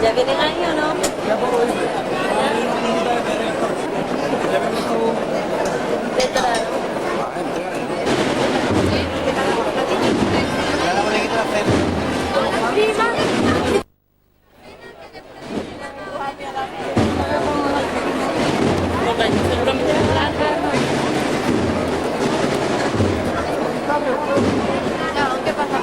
¿Ya vienen ahí o no? Detrás. ¿Qué pasa?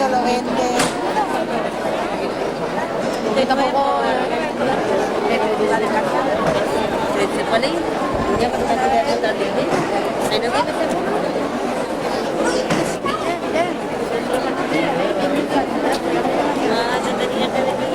no lo vende. Y tampoco... ¿Cuál es? Ya cuando te quedas otra vez. ¿Ahí no viene seguro? Ah, yo tenía que venir.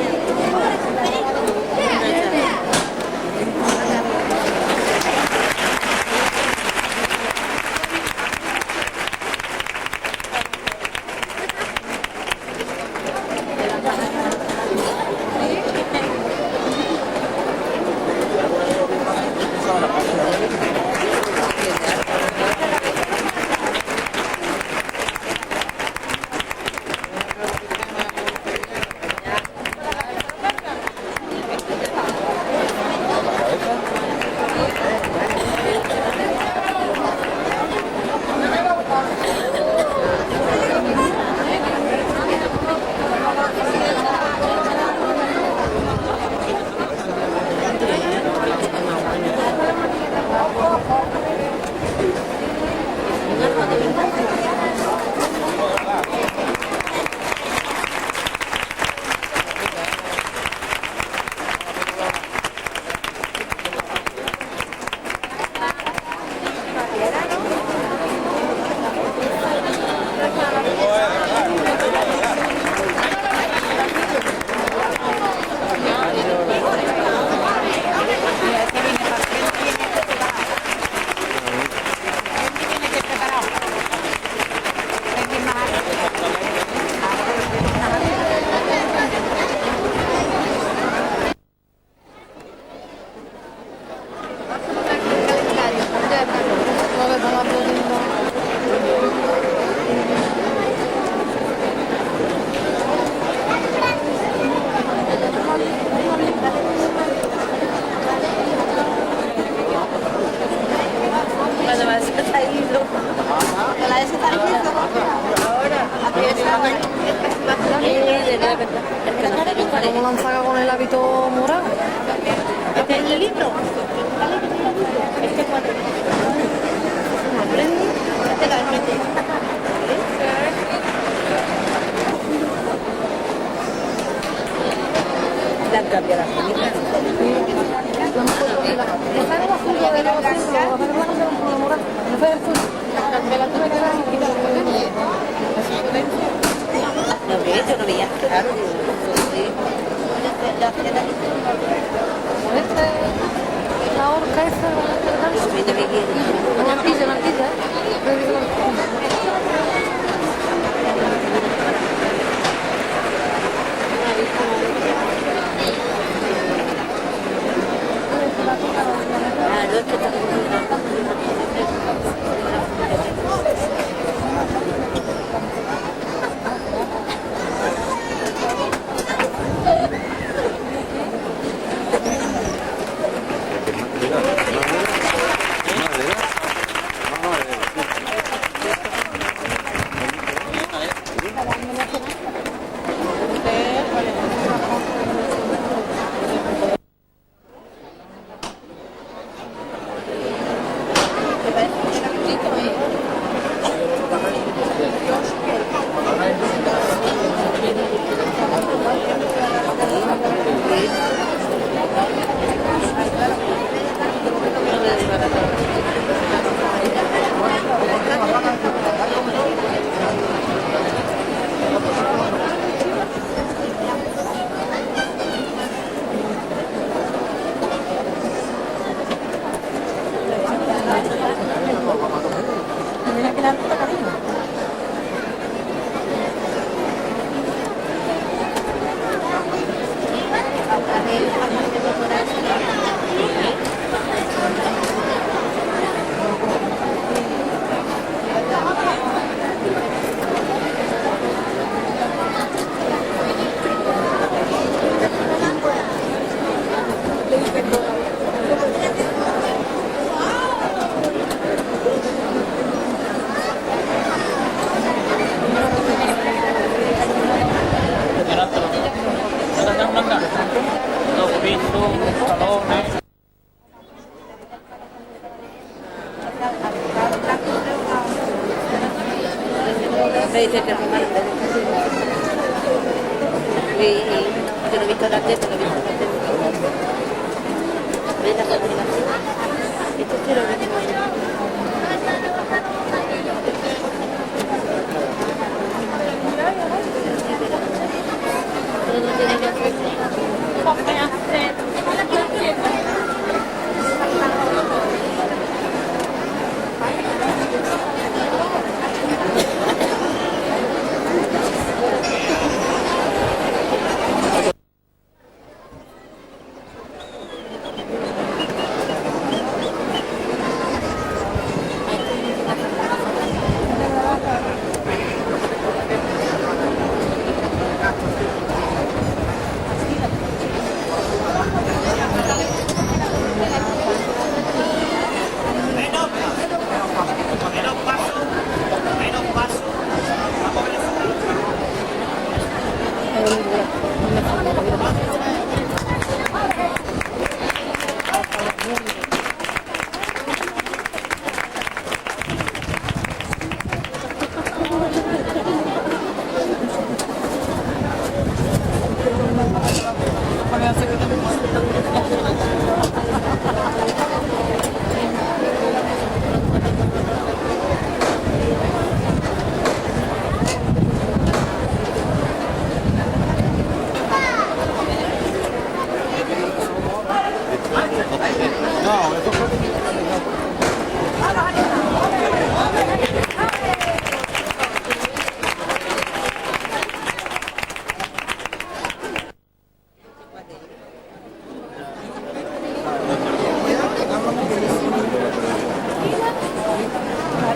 Cuando vas a estar ido. La de estar ido. Ahora. ¿Cómo lo han sacado con el hábito morado? Este es el libro. Este cuatro. Este lo aprende. La cambia la película. Esa era la suya de los centros, la morada. No fue el suyo. Me la tuve que dar y quitar. No ve, yo no veía claro. La horca esa, la horca. Yo me La horquilla, la horquilla. Me dice que es romano. Y yo lo he visto en la tele, lo he visto en la tele. ¿Ves la combinación? Esto sí lo he visto en la tele. Todo tiene que hacer.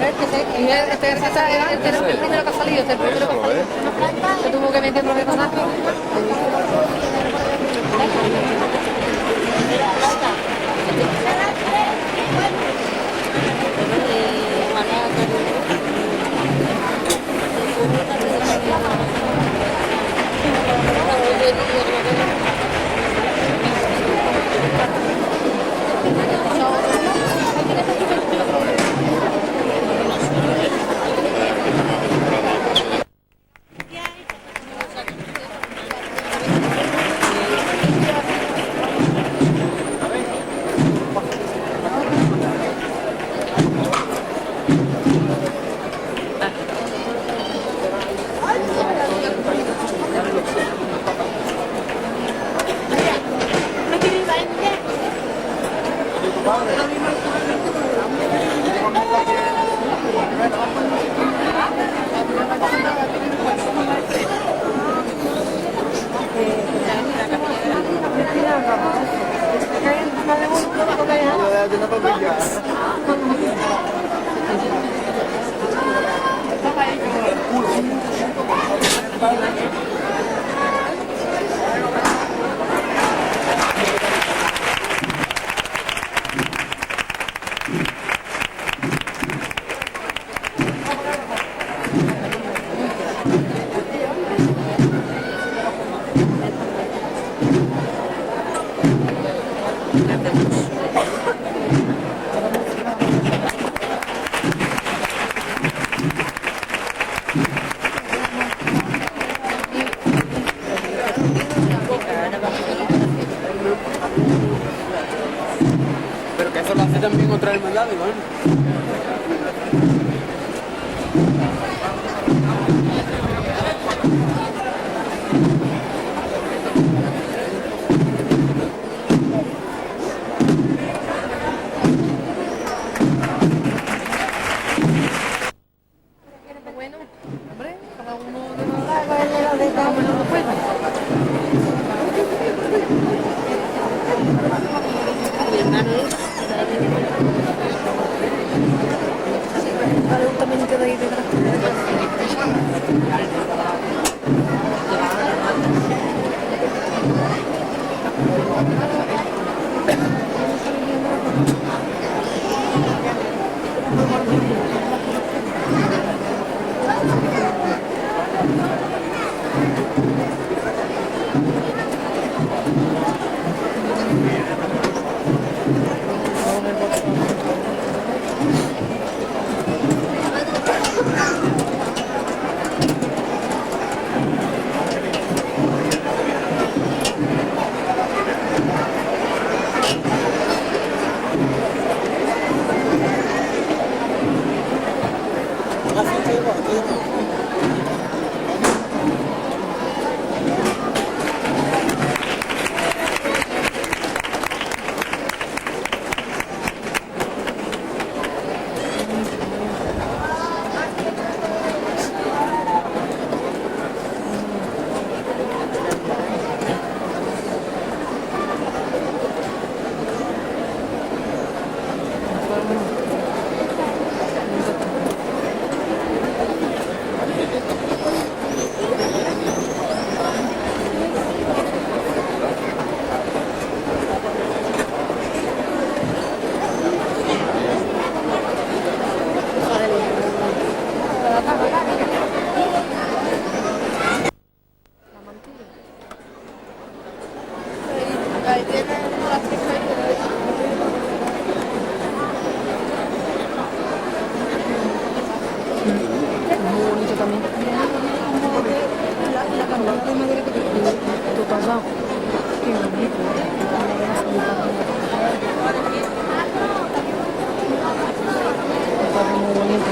Este es el primero que ha salido, este es el primero que ha salido. Se tuvo que meter los detonazos. Pero que eso lo hace también otra hermandad, igual. Bueno, hombre, cada uno de cada uno lo puede. Mi hermano Dale un caminito de ahí detrás. Ahí tienen las Muy bonito también. La cantidad de madera que tiene. Tu pasado. Qué bonito. Muy bonito.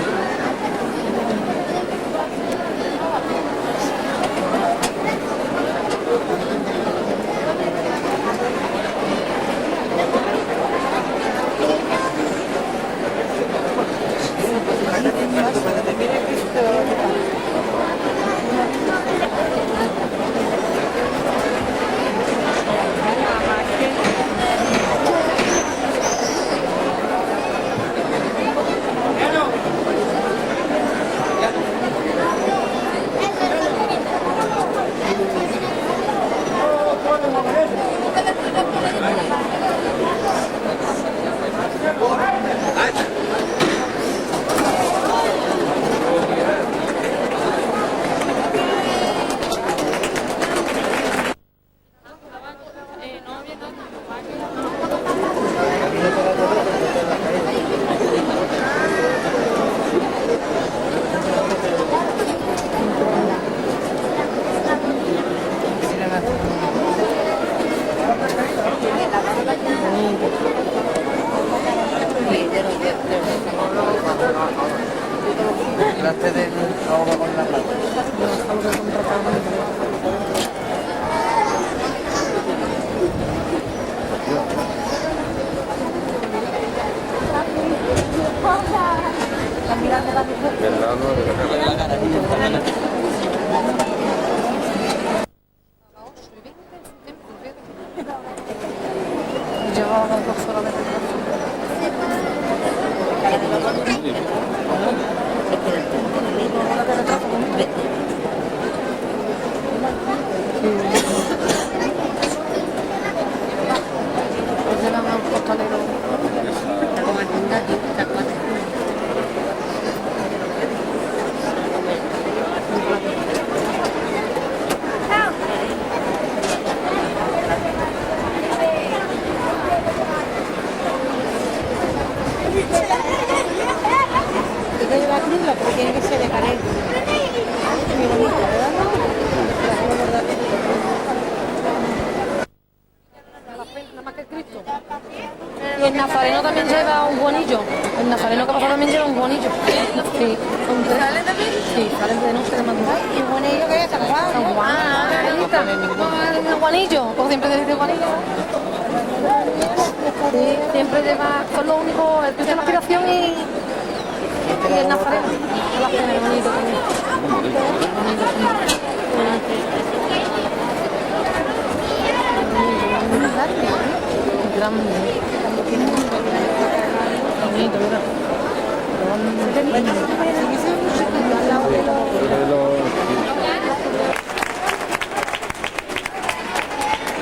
Clase de agua con la plata. Llevaba 2 horas de retraso. Pues llevan a un costalero. Hay que llevar cruz porque tiene que ser de canela. Muy bonito, ¿verdad? Nada más que Cristo. Y el nazareno también lleva un bonillo. El nazareno que pasa también lleva un bonillo. Sí. ¿Salen también? Sí, salen de noche de madrugada. ¿Y bonillo que es San Juan? San Juan, el guanillo, pues siempre se dice guanillo. Sí, siempre lleva, son lo único, el Cristo de la Aspiración y el Nazareno. La cena es bonito también. Bonito, sí. Grande. Bonito, mira.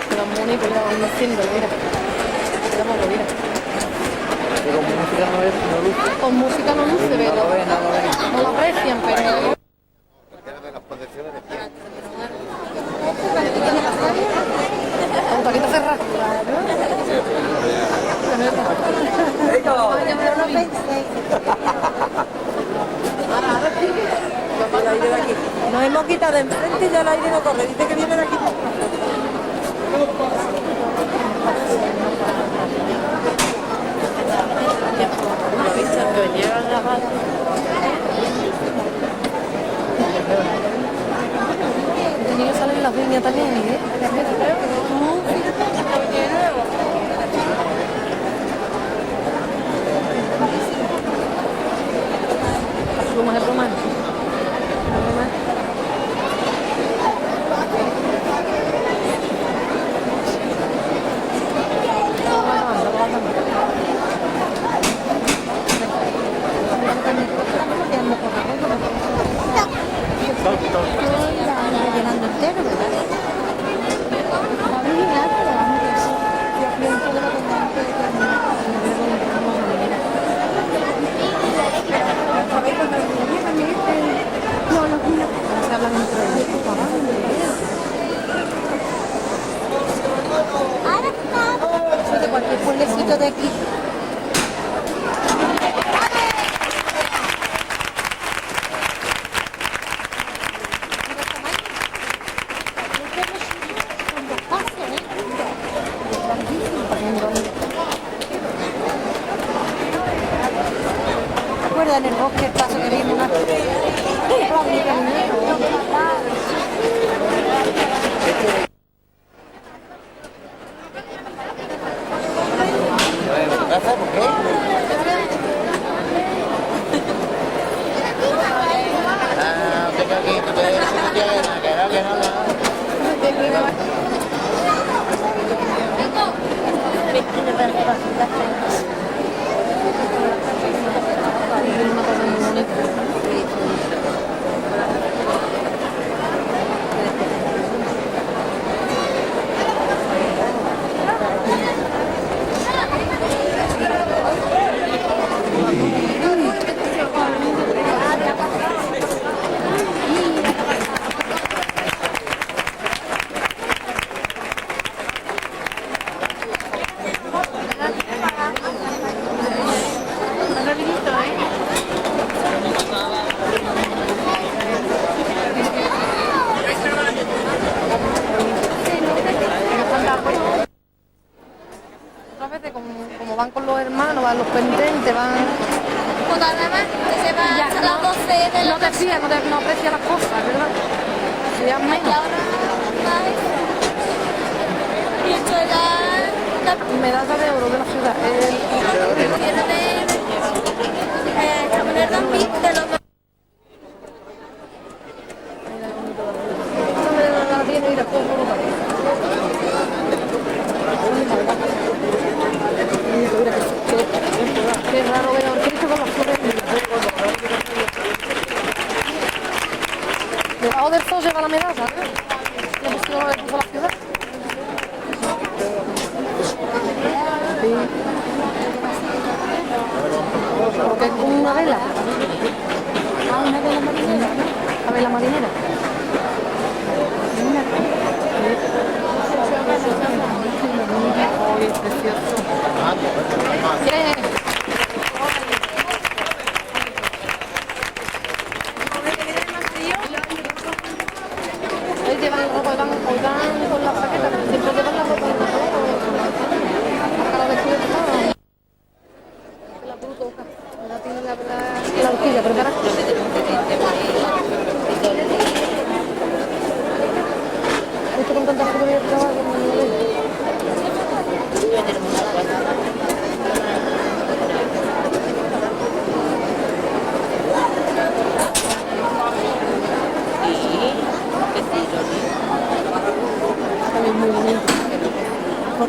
Pero bonito, mira, van diciendo, mira. Mira poco, mira. Pero con música no es, no luce. Con música no luce, pero No lo ven, no lo ven. no lo aprecian, pero... De las proyecciones de pie. Con taquito cerrado. Nos hemos quitado de enfrente y ya el aire no corre. Dice que viene de aquí. Lo visto que llevan las las líneas también, ¿eh? Las plumas de plumar. Llenando entero, ¿verdad? Se hablan entre ellos. Soy de cualquier pueblecito de aquí. ¿Te acuerdas en el bosque el paso que vimos una ¿Casa? ¿Por qué? Ah, no te cagues, no te des una llena, que no. Otras veces, como van con los hermanos, van los pendientes, van... Cuando además se va Ya, a las 12 de la no te fías, no aprecias las cosas, ¿verdad? Si ya menos. Y esto es la Medalla de oro de la ciudad. tiene de Caminero Dampit de los Esta medalla la tiene y después por otra. Qué raro ver a Cristo con las flores. Debajo del sol lleva la medalla, ¿eh? Le puso la ciudad. Sí. Porque es como una vela. Ah, una vela marinera. La vela marinera. Oye, es precioso. ¿Quieres? Hoy llevan ropa, hoy van con la chaqueta, pero siempre llevan la ropa de la vestida de todo. La brutoca, la tiene la horquilla preparada. Esto con tanta seguridad de trabajo como no lo veo. También muy bonito. No,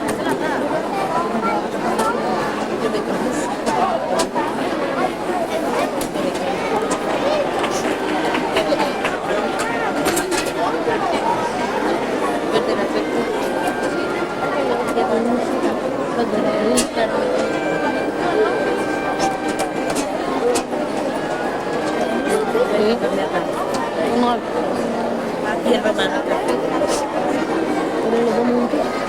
tierra humana. pero lo como un tío.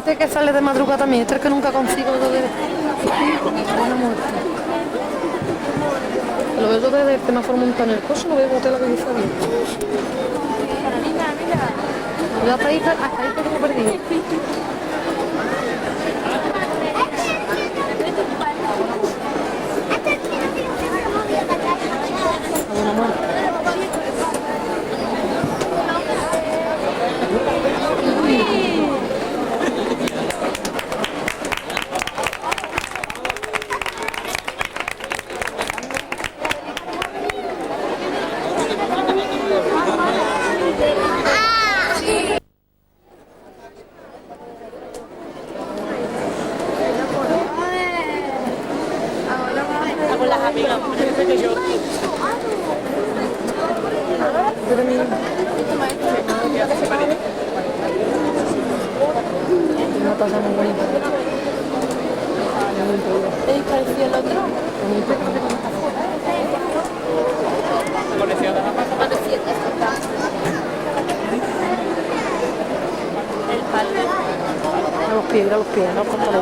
Este que sale de madrugada también, este es el que nunca consigo lo de buena muerte. Lo veo desde el tema montado en el coche, lo veo botar la que dice bien. Yo hasta ahí que tengo perdido. Buena muerte. Con las amigas. Una taza muy bonita. ¿Te pareció el otro? El palme. A los pies, no con todo.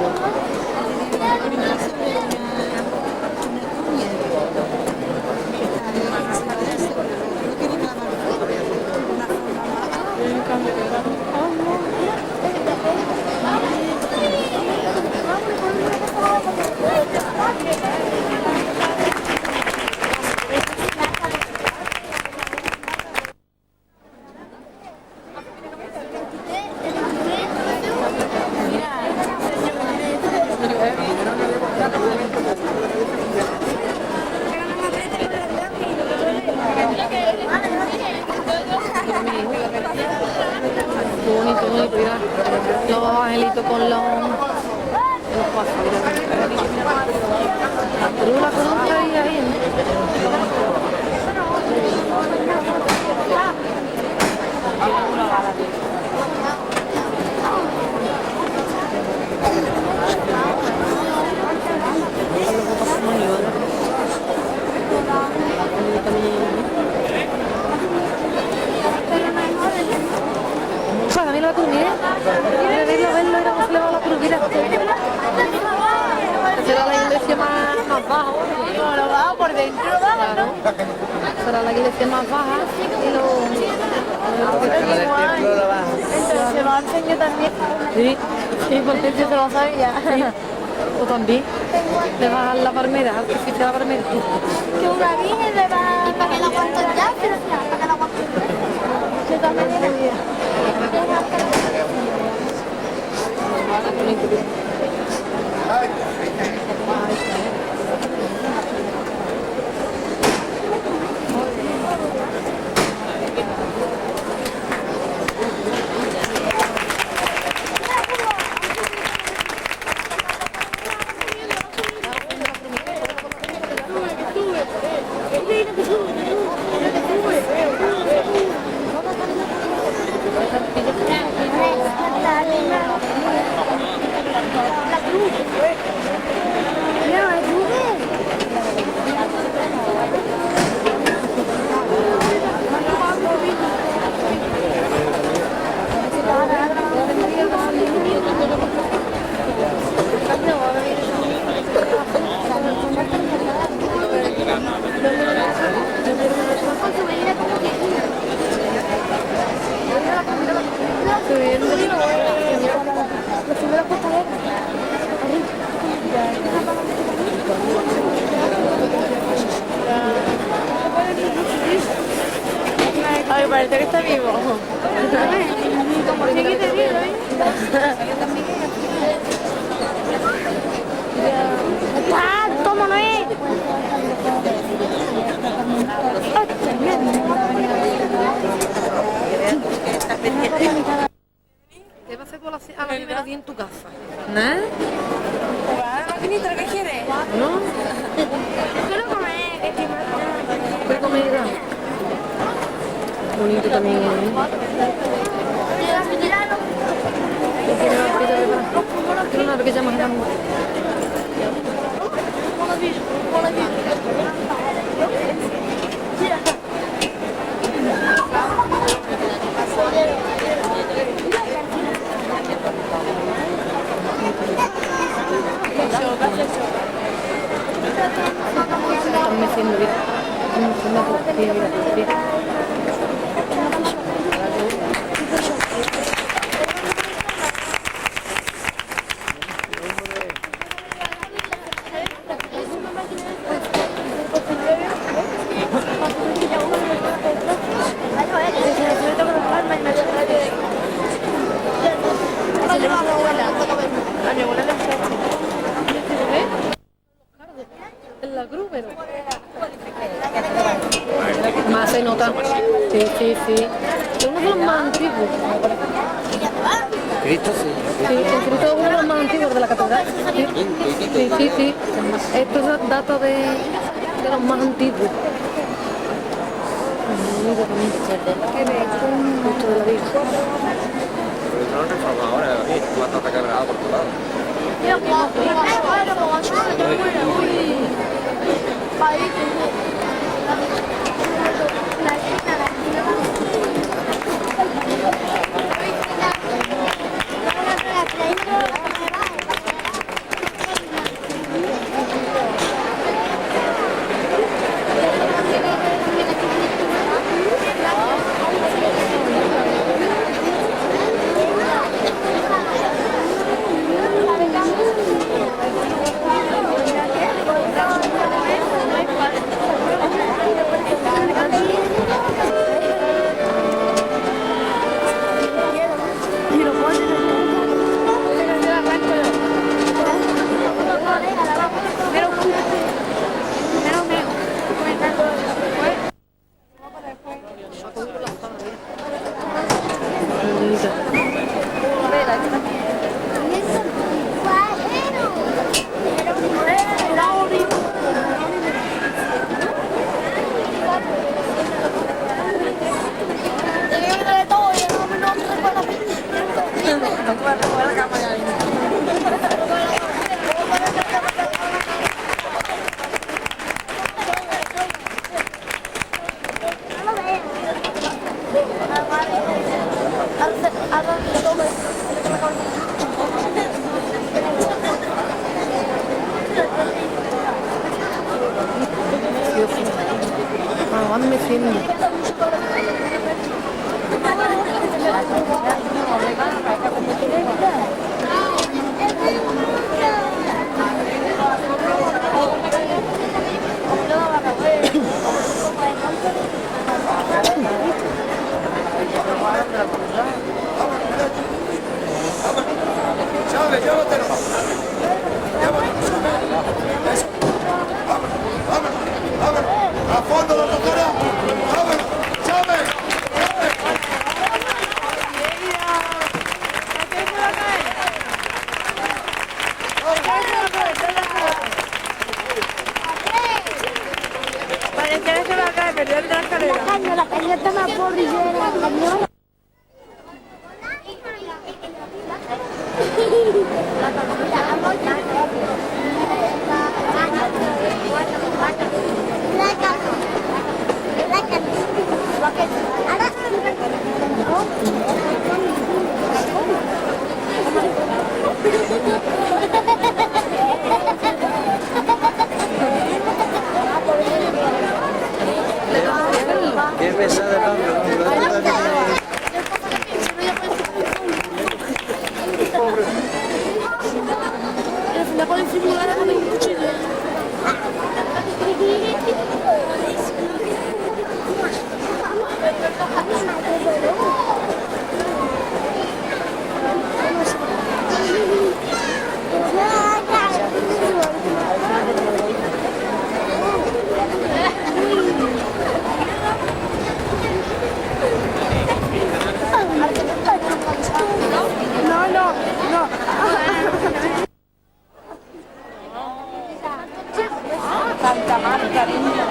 Bonito, mira. Los angelitos con los pájaros. Pero la columna ahí, también lo va a comer, verlo, era como se le va la crudida. Será la iglesia más baja. No, lo bajo por dentro, lo bajo, ¿no? Será la iglesia más baja y Entonces se va a enseñar también. Sí, porque Yo se lo sabía. o también le vas a la palmera, al que fuiste a la palmera. Que una virgen le va... ¿Y para qué lo aguanto ya? ¿Para qué lo aguanto ya? Yo también era... Ay, parece que está vivo. ¡Ah! ¡Toma, no es! ¿Qué vas a hacer a la primera día en tu casa? ¿No? ¿La maquinita que quieres? ¿No? Quiero comer. ¿Qué comida? Bonito también, ¿eh? Quiero una pequeña más grande. Sí, mira, sí. En la cruz, pero... Más se nota. Sí, sí, sí. Es uno de los más antiguos. Cristo sí. Sí, el Cristo es uno de los más antiguos de la catedral. Sí, sí, sí, sí. Esto es data de los más antiguos. Mira, justo de la Virgen. Pero no han reformado ahora, David. Tú vas a estar cargado por tu lado. Van meciendo. ¡A fondo la doctora! ¡Vámonos! ¡Chávez! La caña está más cordillera, la cañona. ¿Qué pesada de Pablo? Le pueden simular con un cuchillo. No, no, no. Santa Marta, niña,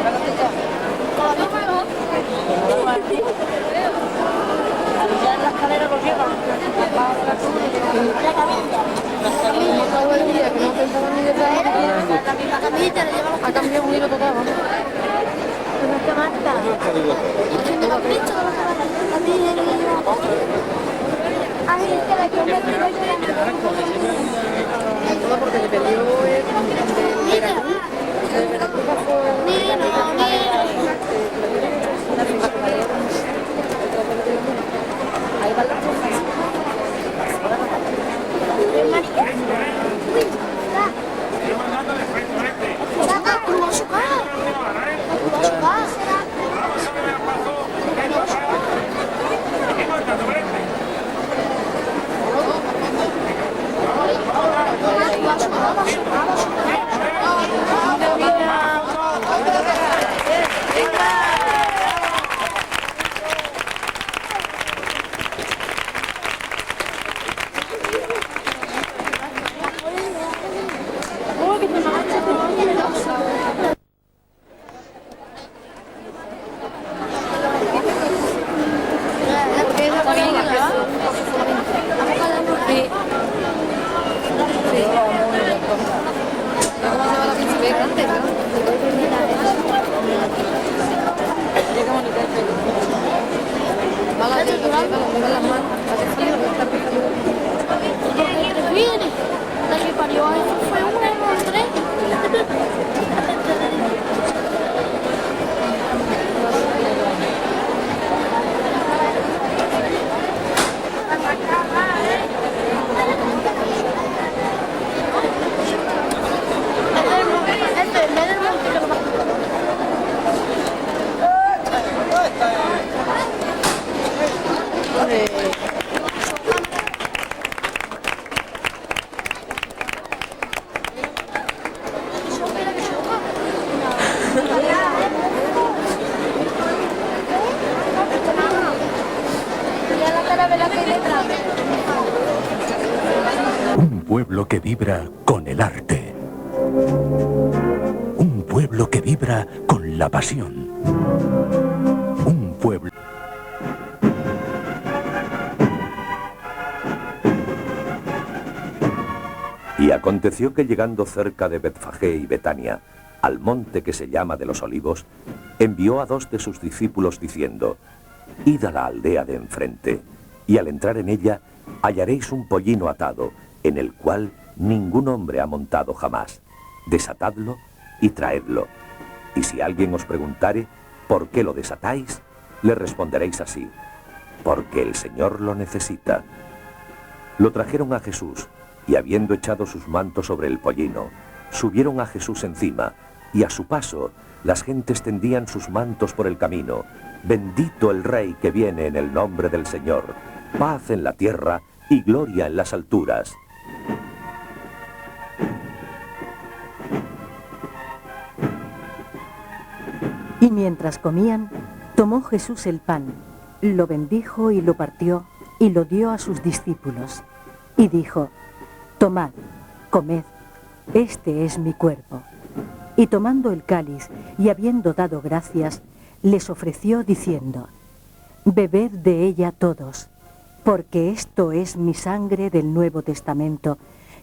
ya en la escalera lo llevan. Todo el día que no pensaba ni de traer. Ha cambiado un hilo total, ¿no? Santa Marta. Haciendo capricho de los Ay, es que la que me quiero Todo porque se perdió el de Veracruz. De Veracruz pasó... Nino, Nino. en las manos. Viene. La que parió a eso fue una, dos, tres. Un pueblo que vibra con el arte. Un pueblo que vibra con la pasión. Un pueblo... Y aconteció que llegando cerca de Betfagé y Betania, al monte que se llama de los Olivos, envió a 2 de sus discípulos diciendo: Id a la aldea de enfrente, y al entrar en ella hallaréis un pollino atado, en el cual ningún hombre ha montado jamás. Desatadlo y traedlo. Y si alguien os preguntare por qué lo desatáis, le responderéis así: porque el Señor lo necesita. Lo trajeron a Jesús, y habiendo echado sus mantos sobre el pollino, subieron a Jesús encima, y a su paso las gentes tendían sus mantos por el camino. Bendito el Rey que viene en el nombre del Señor. Paz en la tierra y gloria en las alturas. Y mientras comían, tomó Jesús el pan, lo bendijo y lo partió, y lo dio a sus discípulos. Y dijo: Tomad, comed, este es mi cuerpo. Y tomando el cáliz, y habiendo dado gracias, les ofreció diciendo: Bebed de ella todos, porque esto es mi sangre del Nuevo Testamento,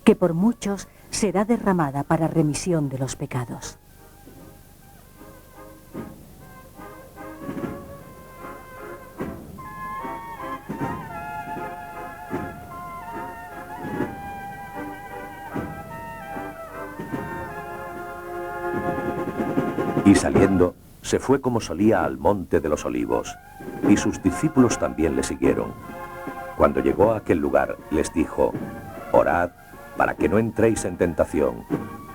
que por muchos será derramada para remisión de los pecados. Y saliendo, se fue como solía al monte de los Olivos, y sus discípulos también le siguieron. Cuando llegó a aquel lugar, les dijo: Orad para que no entréis en tentación.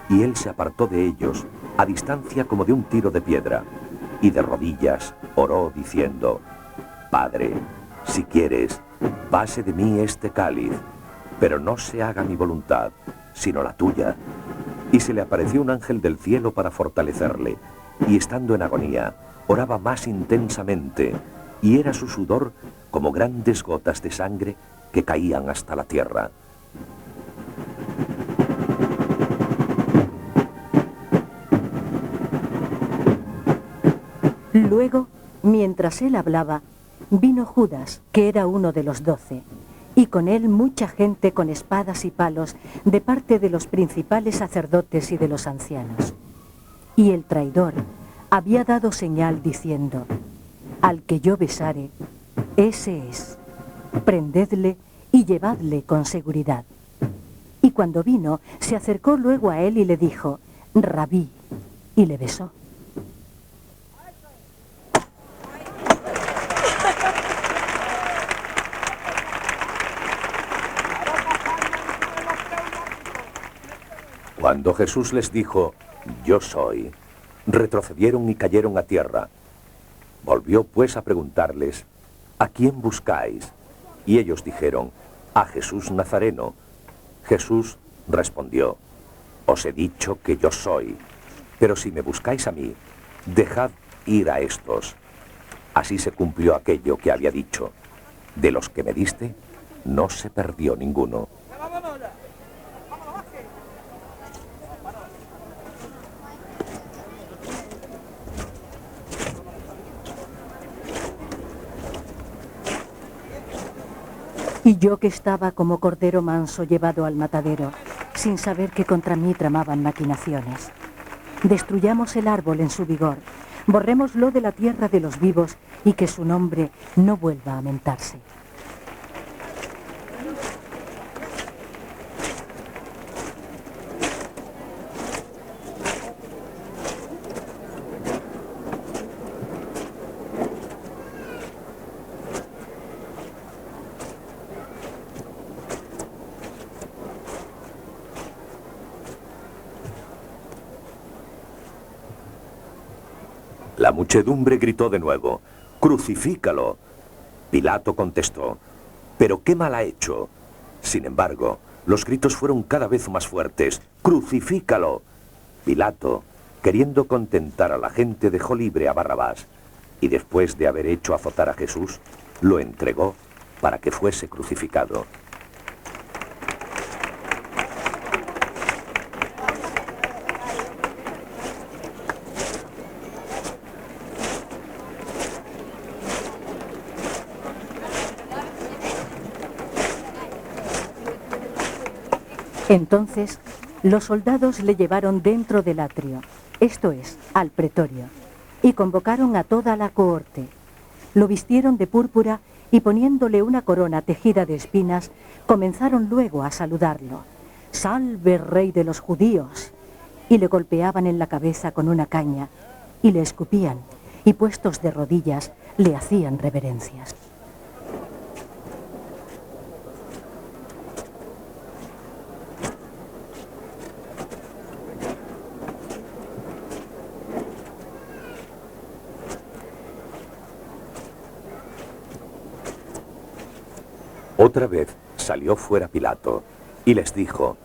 Y él se apartó de ellos, a distancia como de un tiro de piedra, y de rodillas oró diciendo: Padre, si quieres, pase de mí este cáliz, pero no se haga mi voluntad, sino la tuya. Y se le apareció un ángel del cielo para fortalecerle, y estando en agonía, oraba más intensamente, y era su sudor como grandes gotas de sangre que caían hasta la tierra. Luego, mientras él hablaba, vino Judas, que era uno de los 12, y con él mucha gente con espadas y palos de parte de los principales sacerdotes y de los ancianos. Y el traidor había dado señal diciendo: Al que yo besare, ese es. Prendedle y llevadle con seguridad. Y cuando vino, se acercó luego a él y le dijo: Rabí, y le besó. Cuando Jesús les dijo: Yo soy, retrocedieron y cayeron a tierra. Volvió pues a preguntarles: ¿A quién buscáis? Y ellos dijeron: A Jesús Nazareno. Jesús respondió: Os he dicho que yo soy, pero si me buscáis a mí, dejad ir a estos. Así se cumplió aquello que había dicho: De los que me diste, no se perdió ninguno. Y yo que estaba como cordero manso llevado al matadero, sin saber que contra mí tramaban maquinaciones. Destruyamos el árbol en su vigor, borrémoslo de la tierra de los vivos y que su nombre no vuelva a mentarse. La muchedumbre gritó de nuevo: ¡Crucifícalo! Pilato contestó: ¿pero qué mal ha hecho? Sin embargo, los gritos fueron cada vez más fuertes: ¡Crucifícalo! Pilato, queriendo contentar a la gente, dejó libre a Barrabás, y después de haber hecho azotar a Jesús, lo entregó para que fuese crucificado. Entonces, los soldados le llevaron dentro del atrio, esto es, al pretorio, y convocaron a toda la cohorte. Lo vistieron de púrpura y poniéndole una corona tejida de espinas, comenzaron luego a saludarlo. ¡Salve, rey de los judíos! Y le golpeaban en la cabeza con una caña, y le escupían, y puestos de rodillas, le hacían reverencias. Otra vez salió fuera Pilato y les dijo: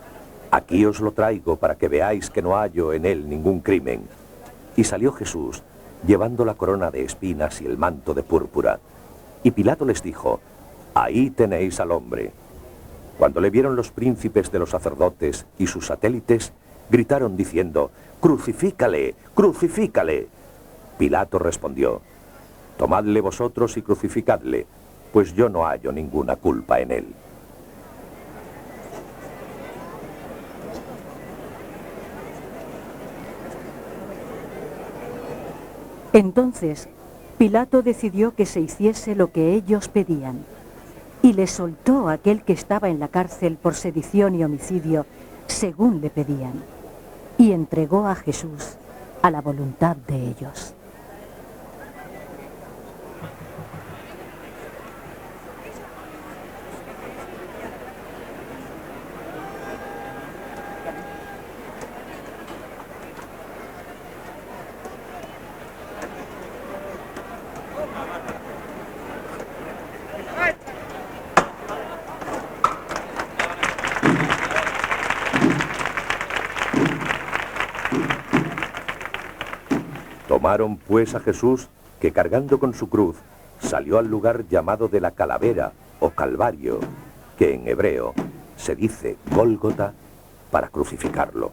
aquí os lo traigo para que veáis que no hallo en él ningún crimen. Y salió Jesús, llevando la corona de espinas y el manto de púrpura. Y Pilato les dijo: ahí tenéis al hombre. Cuando le vieron los príncipes de los sacerdotes y sus satélites, gritaron diciendo: ¡crucifícale! ¡Crucifícale! Pilato respondió: tomadle vosotros y crucificadle, pues yo no hallo ninguna culpa en él. Entonces, Pilato decidió que se hiciese lo que ellos pedían, y le soltó a aquel que estaba en la cárcel por sedición y homicidio, según le pedían, y entregó a Jesús a la voluntad de ellos. Tomaron pues a Jesús, que cargando con su cruz, salió al lugar llamado de la Calavera o Calvario, que en hebreo se dice Gólgota, para crucificarlo.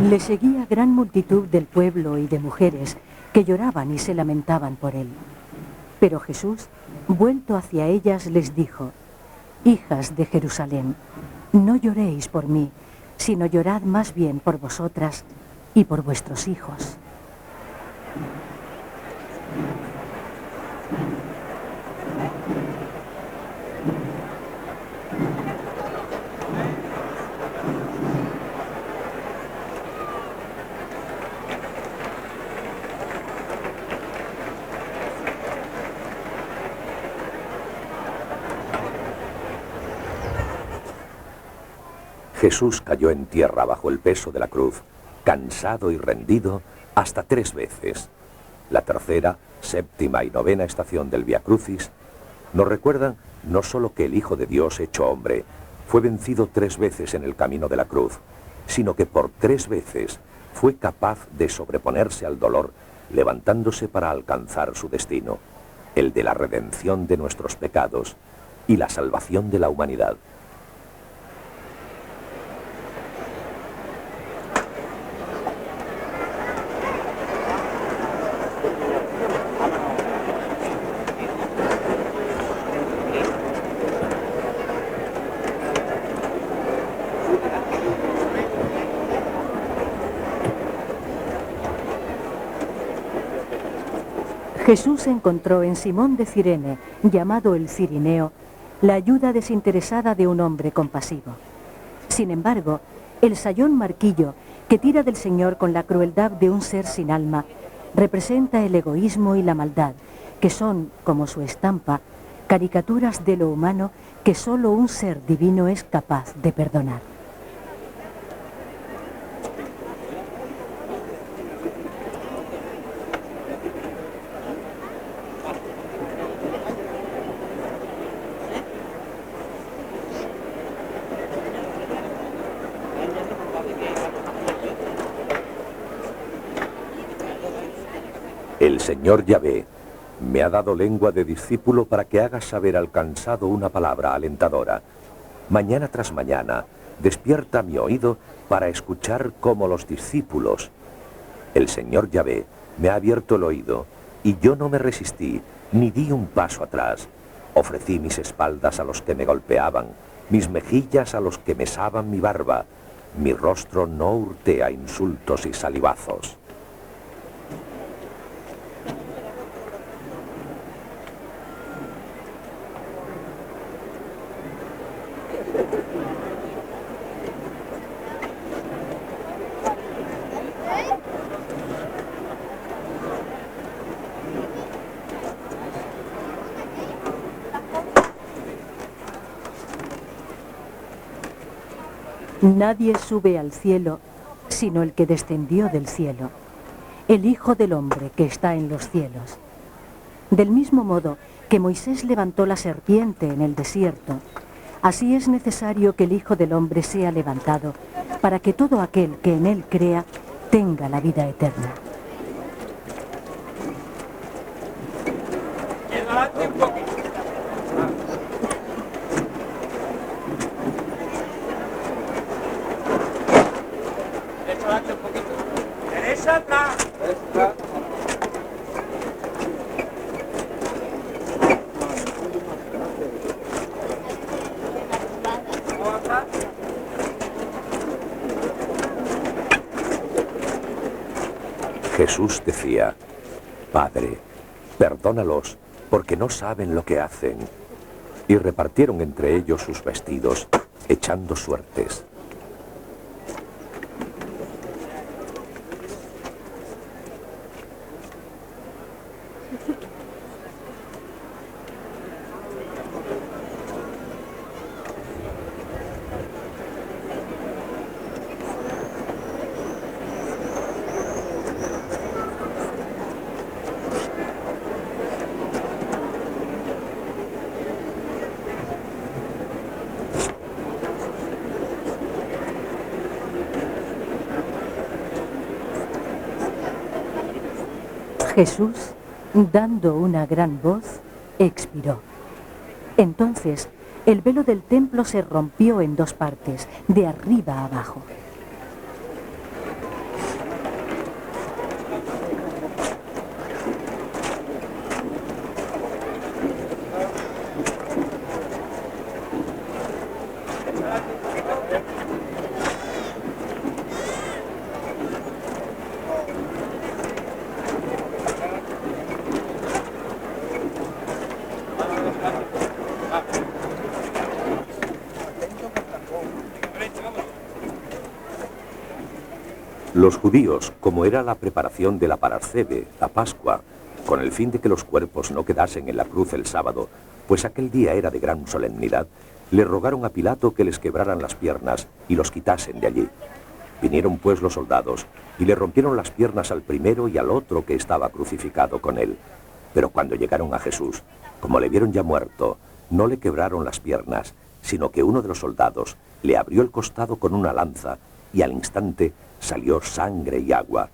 Le seguía gran multitud del pueblo y de mujeres que lloraban y se lamentaban por él. Pero Jesús, vuelto hacia ellas, les dijo: hijas de Jerusalén, no lloréis por mí, sino llorad más bien por vosotras y por vuestros hijos. Jesús cayó en tierra bajo el peso de la cruz, cansado y rendido hasta 3 veces. La tercera, séptima y novena estación del Vía Crucis nos recuerdan no solo que el Hijo de Dios hecho hombre fue vencido 3 veces en el camino de la cruz, sino que por 3 veces fue capaz de sobreponerse al dolor, levantándose para alcanzar su destino. el de la redención de nuestros pecados y la salvación de la humanidad. Jesús encontró en Simón de Cirene, llamado el Cirineo, la ayuda desinteresada de un hombre compasivo. Sin embargo, el sayón Marquillo, que tira del Señor con la crueldad de un ser sin alma, representa el egoísmo y la maldad, que son, como su estampa, caricaturas de lo humano que solo un ser divino es capaz de perdonar. El Señor Yahvé me ha dado lengua de discípulo para que haga saber al cansado una palabra alentadora. Mañana tras mañana despierta mi oído para escuchar como los discípulos. El Señor Yahvé me ha abierto el oído y yo no me resistí, ni di un paso atrás. Ofrecí mis espaldas a los que me golpeaban, mis mejillas a los que mesaban mi barba. Mi rostro no hurté a insultos y salivazos. Nadie sube al cielo sino el que descendió del cielo, el Hijo del Hombre que está en los cielos. Del mismo modo que Moisés levantó la serpiente en el desierto, así es necesario que el Hijo del Hombre sea levantado, para que todo aquel que en él crea tenga la vida eterna. Jesús decía: Padre, perdónalos, porque no saben lo que hacen. Y repartieron entre ellos sus vestidos, echando suertes. Jesús, dando una gran voz, expiró. Entonces, el velo del templo se rompió en dos partes, de arriba a abajo. Los judíos, como era la preparación de la Parasceve, la Pascua, con el fin de que los cuerpos no quedasen en la cruz el sábado, pues aquel día era de gran solemnidad, le rogaron a Pilato que les quebraran las piernas y los quitasen de allí. Vinieron pues los soldados y le rompieron las piernas al primero y al otro que estaba crucificado con él. Pero cuando llegaron a Jesús, como le vieron ya muerto, no le quebraron las piernas, sino que uno de los soldados le abrió el costado con una lanza y al instante salió sangre y agua.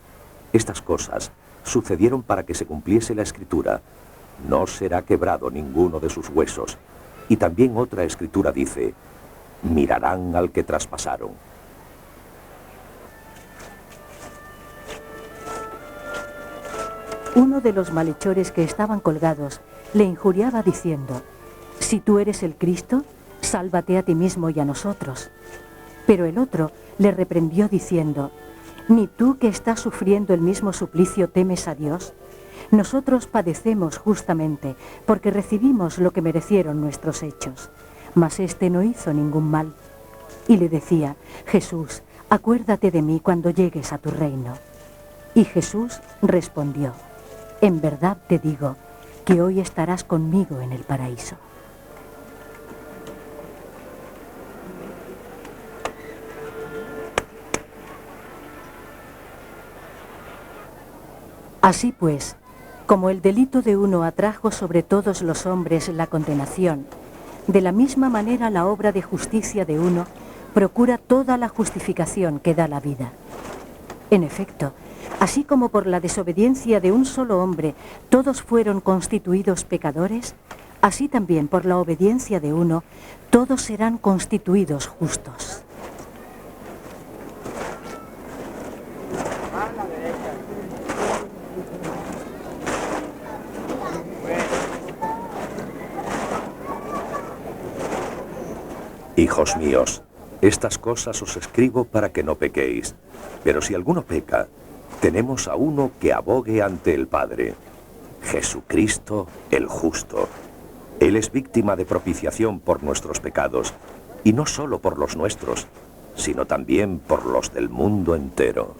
Estas cosas sucedieron para que se cumpliese la Escritura. no será quebrado ninguno de sus huesos. Y también otra escritura dice, mirarán al que traspasaron. Uno de los malhechores que estaban colgados le injuriaba diciendo, si tú eres el Cristo, sálvate a ti mismo y a nosotros. Pero el otro le reprendió diciendo, ¿ni tú que estás sufriendo el mismo suplicio temes a Dios? Nosotros padecemos justamente porque recibimos lo que merecieron nuestros hechos, mas éste no hizo ningún mal. Y le decía, Jesús, acuérdate de mí cuando llegues a tu reino. Y Jesús respondió, en verdad te digo que hoy estarás conmigo en el paraíso. Así pues, como el delito de uno atrajo sobre todos los hombres la condenación, de la misma manera la obra de justicia de uno procura toda la justificación que da la vida. En efecto, así como por la desobediencia de un solo hombre todos fueron constituidos pecadores, así también por la obediencia de uno todos serán constituidos justos. Hijos míos, estas cosas os escribo para que no pequéis. Pero si alguno peca, tenemos a uno que abogue ante el Padre, Jesucristo el justo. Él es víctima de propiciación por nuestros pecados, y no solo por los nuestros, sino también por los del mundo entero.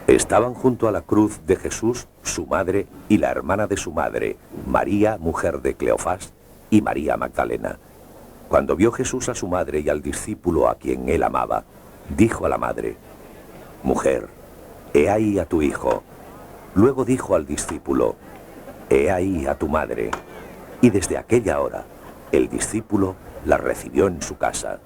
Estaban junto a la cruz de Jesús, su madre y la hermana de su madre, María, mujer de Cleofás, y María Magdalena. Cuando vio Jesús a su madre y al discípulo a quien él amaba, dijo a la madre, mujer, he ahí a tu hijo. Luego dijo al discípulo, he ahí a tu madre. Y desde aquella hora, el discípulo la recibió en su casa.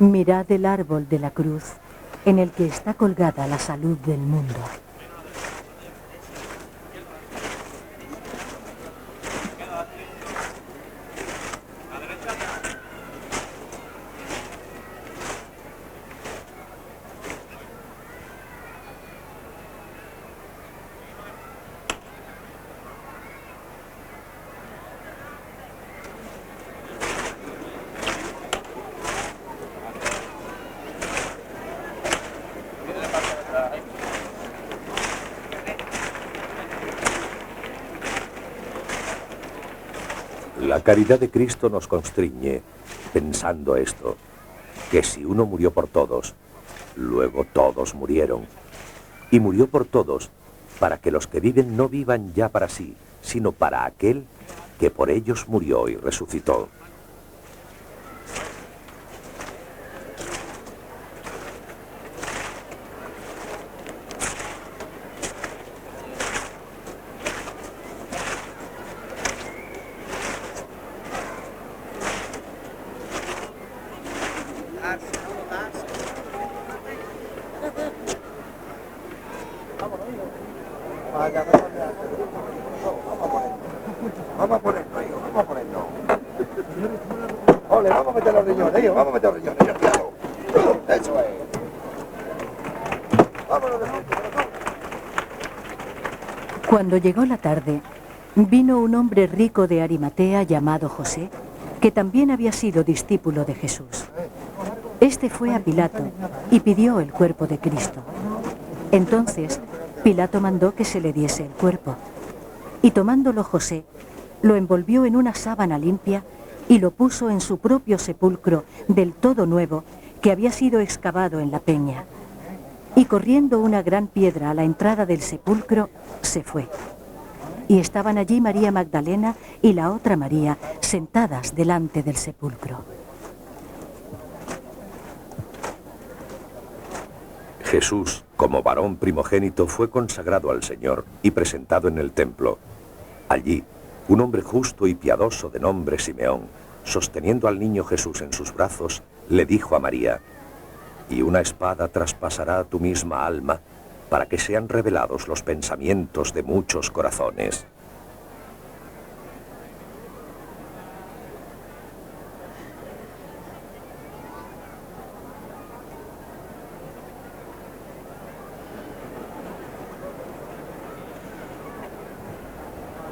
Mirad el árbol de la cruz, en el que está colgada la salud del mundo. La caridad de Cristo nos constriñe, pensando esto, que si uno murió por todos, luego todos murieron. Y murió por todos, para que los que viven no vivan ya para sí, sino para aquel que por ellos murió y resucitó. Vamos a ponernos, hijo, vamos a ponernos. Ole, vamos a meter los riñones, hijo, vamos a meter los riñones, yo claro. Eso es. Vámonos de frente, corazón. Cuando llegó la tarde, vino un hombre rico de Arimatea llamado José, que también había sido discípulo de Jesús. Este fue a Pilato y pidió el cuerpo de Cristo. Entonces, Pilato mandó que se le diese el cuerpo. Y tomándolo José, lo envolvió en una sábana limpia y lo puso en su propio sepulcro del todo nuevo que había sido excavado en la peña. Y corriendo una gran piedra a la entrada del sepulcro, se fue. Y estaban allí María Magdalena y la otra María, sentadas delante del sepulcro. Jesús, como varón primogénito, fue consagrado al Señor y presentado en el templo. Allí, un hombre justo y piadoso de nombre Simeón, sosteniendo al niño Jesús en sus brazos, le dijo a María: «Y una espada traspasará tu misma alma, para que sean revelados los pensamientos de muchos corazones».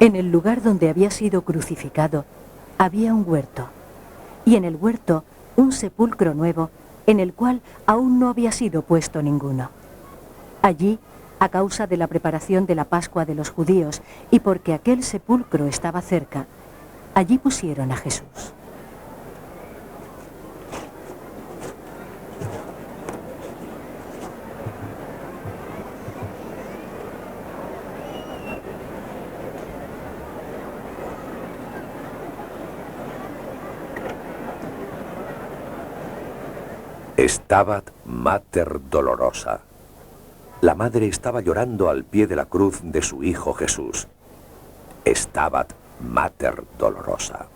En el lugar donde había sido crucificado había un huerto, y en el huerto un sepulcro nuevo en el cual aún no había sido puesto ninguno. Allí, a causa de la preparación de la Pascua de los judíos y porque aquel sepulcro estaba cerca, allí pusieron a Jesús. Stabat Mater Dolorosa. La madre estaba llorando al pie de la cruz de su hijo Jesús. Stabat Mater Dolorosa.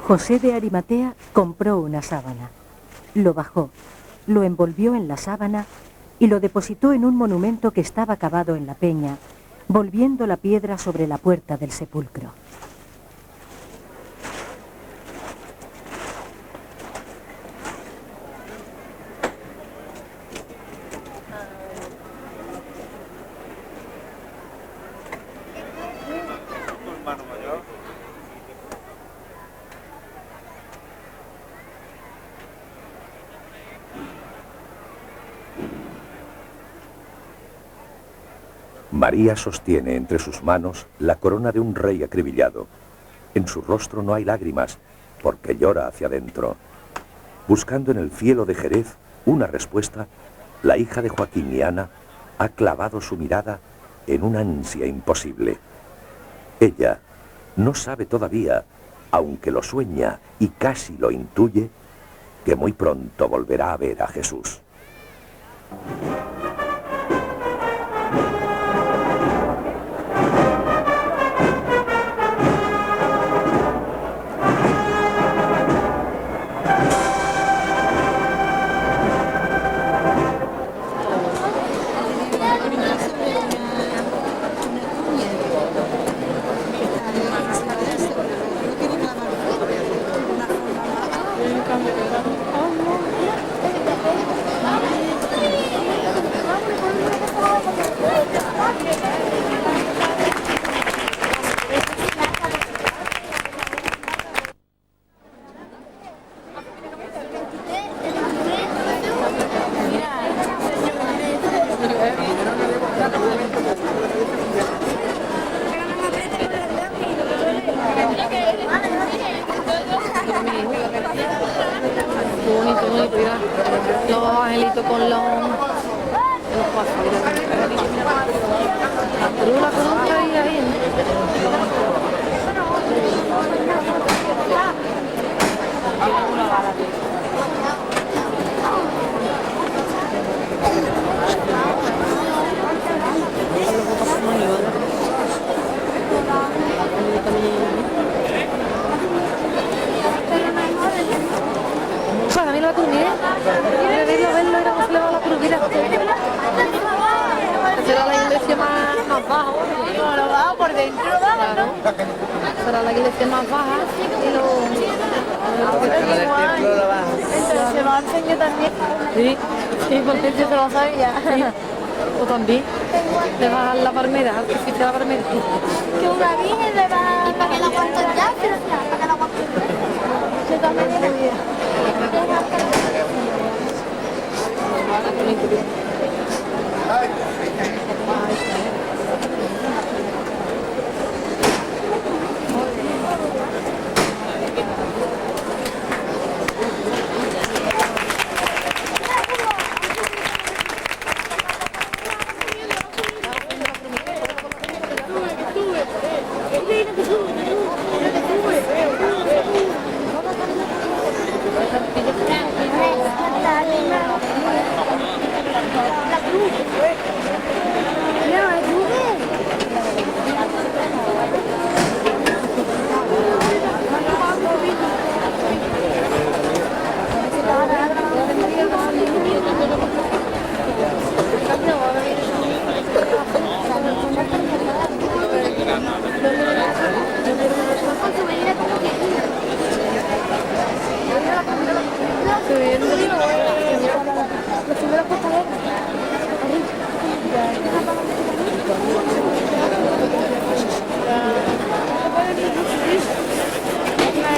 José de Arimatea compró una sábana, lo bajó, lo envolvió en la sábana y lo depositó en un monumento que estaba cavado en la peña, volviendo la piedra sobre la puerta del sepulcro. María sostiene entre sus manos la corona de un rey acribillado. En su rostro no hay lágrimas, porque llora hacia adentro. Buscando en el cielo de Jerez una respuesta, la hija de Joaquín y Ana ha clavado su mirada en una ansia imposible. Ella no sabe todavía, aunque lo sueña y casi lo intuye, que muy pronto volverá a ver a Jesús. Bonito, mira. Los angelitos con los pasos. La cruz traía ahí. A mí la cruz, verlo, era como se le va la cruz, mira. Será la iglesia más baja. No, lo bajo por dentro, Claro. Será la iglesia más baja y Entonces se va a enseñar también. Sí, porque yo se lo sabía. Sí. O también le va a dar la palmera, al que existe la palmera. Que una virgen le va a... ¿Y para qué la aguanto ya? ¿Para qué la aguanto ya? Yo también he oído. bonito, tío.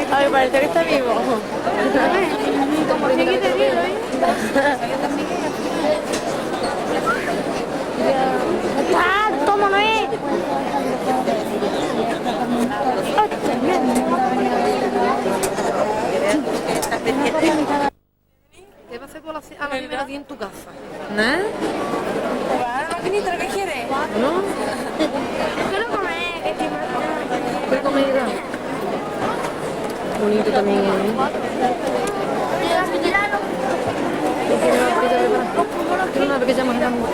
Ay, parece que está vivo. ¡Ah! ¡Toma, no es! ¿Qué va a hacer por a la primera día en tu casa? ¿No? ¿Qué quieres? ¿No? Quiero comer. ¿Qué comida? Bonito también, ¿eh? Tiene una pequeña más grande.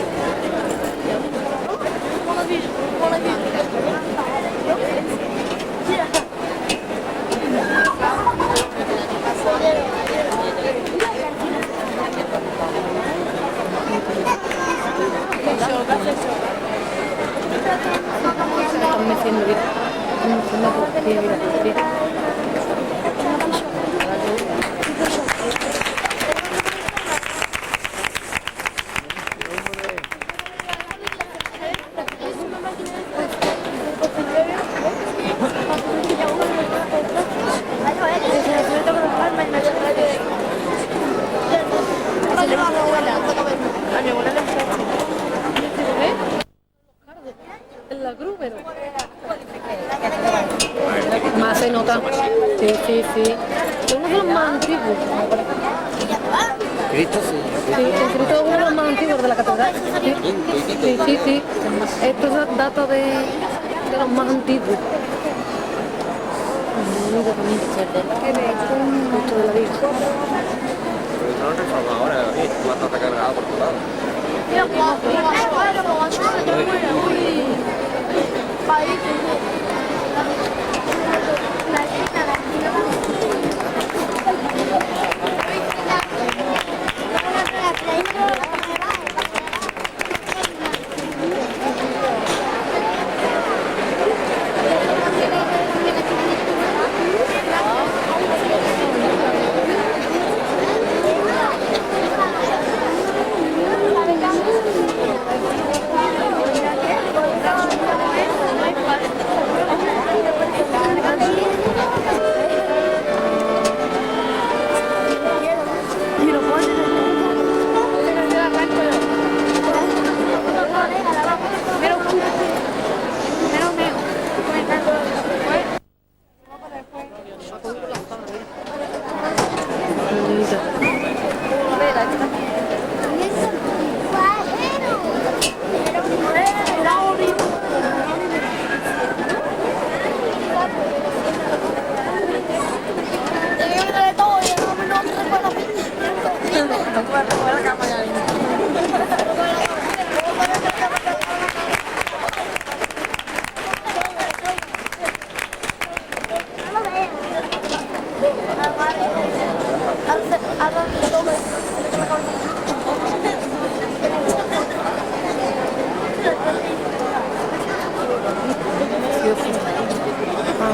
Están meciendo, mira. Están meciendo por aquí, mira, por aquí. En la cruz, pero... Más se nota. Sí, sí, sí. Es uno de los más antiguos. Cristo sí. Sí, el Cristo es uno de los más antiguos de la catedral. Sí, sí, sí, sí. Esto data de los más antiguos. Bonito también. Cristo de la Virgen. No lo reforma ahora, David. Tú vas a estar cargado por tu lado.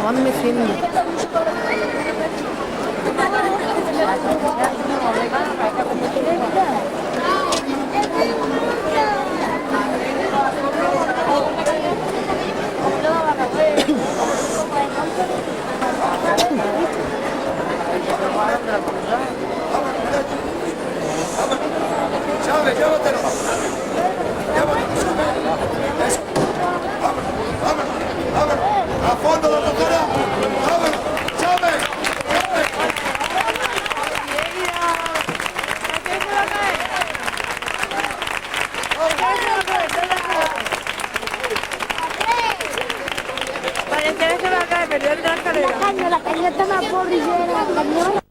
Van meciendo. Chávez, llévalo. La caña está más porrillera, la caña.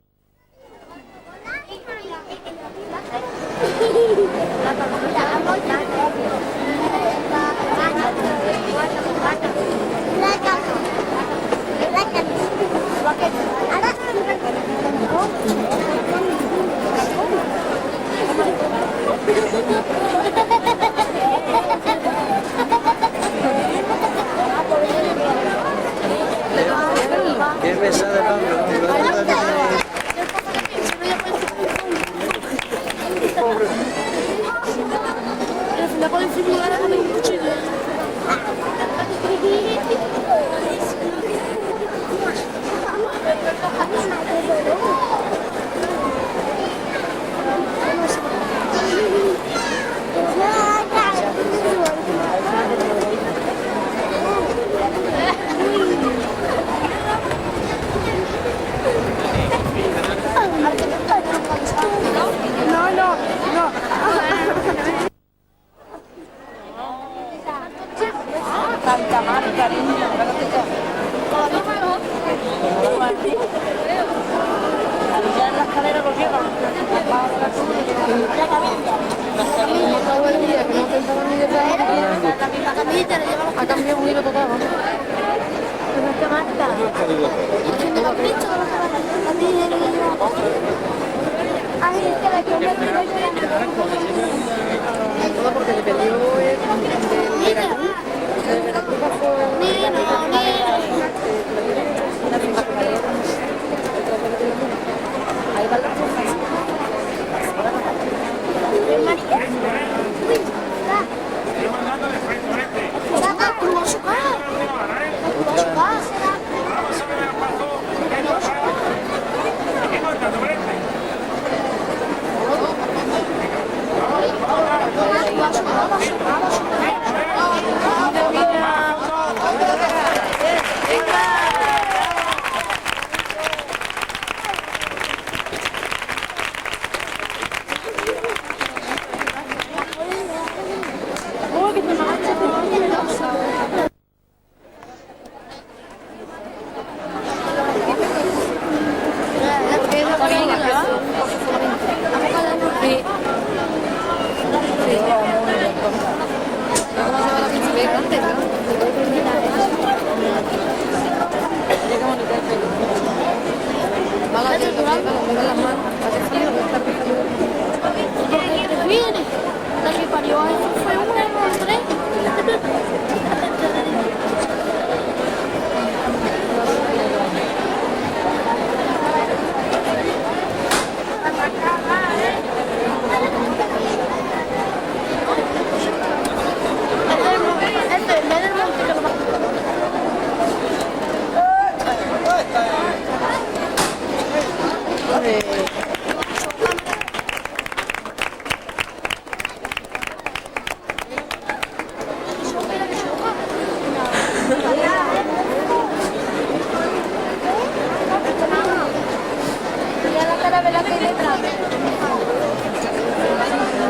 ¿Qué mesa de Santa Marta, niño, ya en la escalera lo llevan. Todo el día que no pensaba ni de traer, La misma camita, le llevamos ha cambiado un hilo total. Santa Marta. Haciendo capricho, la dije, ay, es que la que me Todo porque dependió del Veracruz. De Veracruz pasó ahí va la cosa.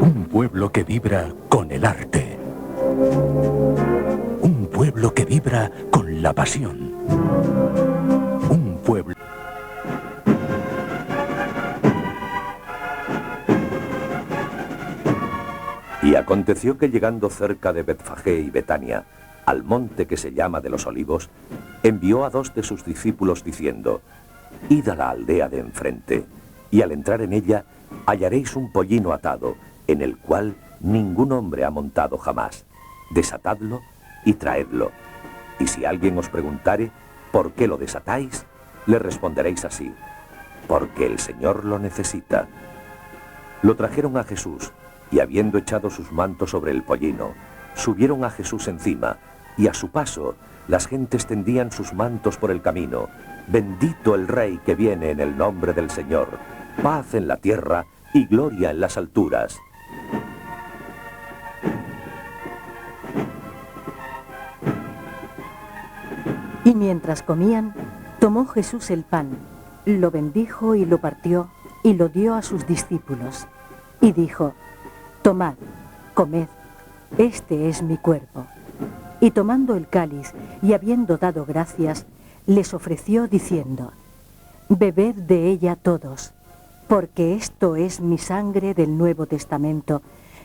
Un pueblo que vibra con el arte. Un pueblo que vibra con la pasión. Un pueblo... Y aconteció que llegando cerca de Betfagé y Betania, al monte que se llama de los Olivos, envió a 2 de sus discípulos diciendo: Id a la aldea de enfrente, y al entrar en ella hallaréis un pollino atado, en el cual ningún hombre ha montado jamás. Desatadlo y traedlo. Y si alguien os preguntare por qué lo desatáis, le responderéis así: porque el Señor lo necesita. Lo trajeron a Jesús, y habiendo echado sus mantos sobre el pollino, subieron a Jesús encima, y a su paso las gentes tendían sus mantos por el camino. Bendito el Rey que viene en el nombre del Señor. Paz en la tierra y gloria en las alturas. Y mientras comían, tomó Jesús el pan, lo bendijo y lo partió, y lo dio a sus discípulos. Y dijo: Tomad, comed, este es mi cuerpo. Y tomando el cáliz, y habiendo dado gracias, les ofreció diciendo: «Bebed de ella todos, porque esto es mi sangre del Nuevo Testamento,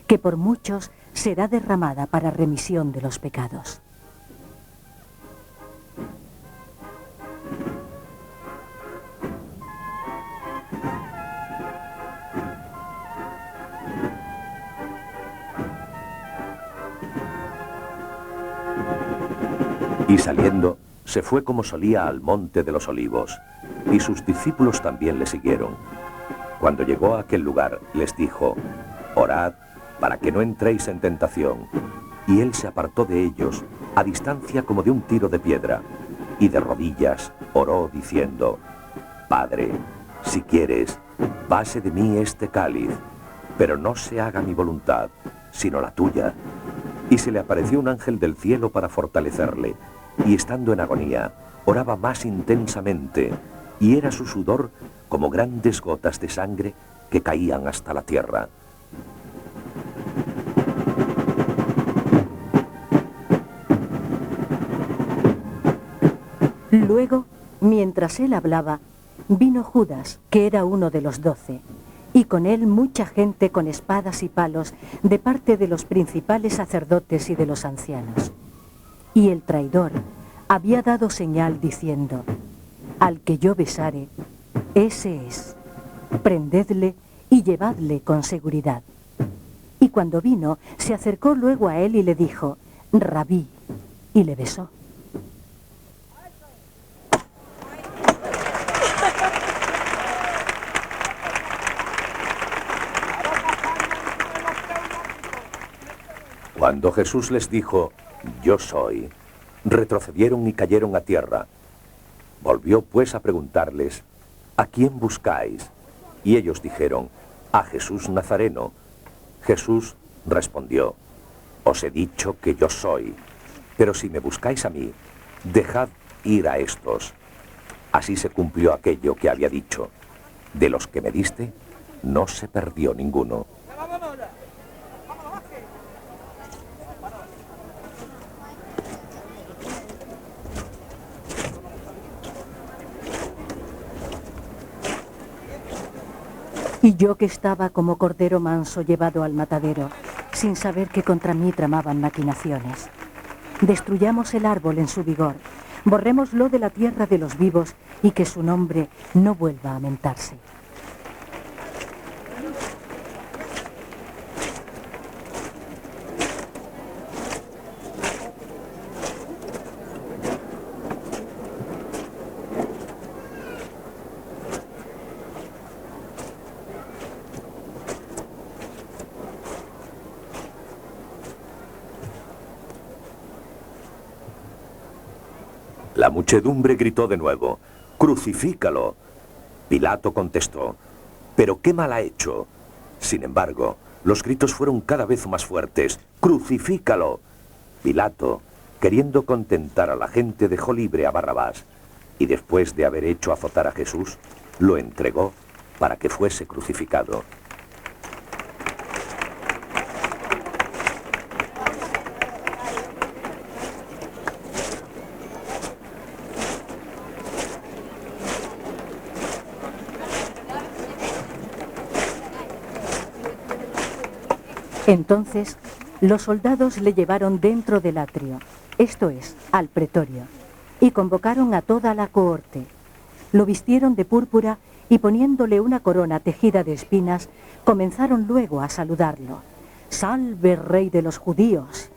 que por muchos será derramada para remisión de los pecados». Y saliendo, se fue como solía al monte de los olivos, y sus discípulos también le siguieron. Cuando llegó a aquel lugar, les dijo: «Orad para que no entréis en tentación». Y él se apartó de ellos, a distancia como de un tiro de piedra, y de rodillas oró diciendo: «Padre, si quieres, pase de mí este cáliz, pero no se haga mi voluntad, sino la tuya». Y se le apareció un ángel del cielo para fortalecerle, y estando en agonía, oraba más intensamente, y era su sudor como grandes gotas de sangre que caían hasta la tierra. Luego, mientras él hablaba, vino Judas, que era uno de los 12, y con él mucha gente con espadas y palos de parte de los principales sacerdotes y de los ancianos. Y el traidor había dado señal diciendo: «Al que yo besare, ese es. Prendedle y llevadle con seguridad». Y cuando vino, se acercó luego a él y le dijo: «Rabí», y le besó. Cuando Jesús les dijo: «Yo soy», retrocedieron y cayeron a tierra. Volvió pues a preguntarles: «¿A quién buscáis?». Y ellos dijeron: «A Jesús Nazareno». Jesús respondió: «Os he dicho que yo soy, pero si me buscáis a mí, dejad ir a estos». Así se cumplió aquello que había dicho: «De los que me diste, no se perdió ninguno». Y yo que estaba como cordero manso llevado al matadero, sin saber que contra mí tramaban maquinaciones. Destruyamos el árbol en su vigor, borrémoslo de la tierra de los vivos, y que su nombre no vuelva a mentarse. La muchedumbre gritó de nuevo: «¡Crucifícalo!». Pilato contestó: «¿Pero qué mal ha hecho?». Sin embargo, los gritos fueron cada vez más fuertes: «¡Crucifícalo!». Pilato, queriendo contentar a la gente, dejó libre a Barrabás, y después de haber hecho azotar a Jesús, lo entregó para que fuese crucificado. Entonces, los soldados le llevaron dentro del atrio, esto es, al pretorio, y convocaron a toda la cohorte. Lo vistieron de púrpura y poniéndole una corona tejida de espinas, comenzaron luego a saludarlo: «¡Salve, rey de los judíos!».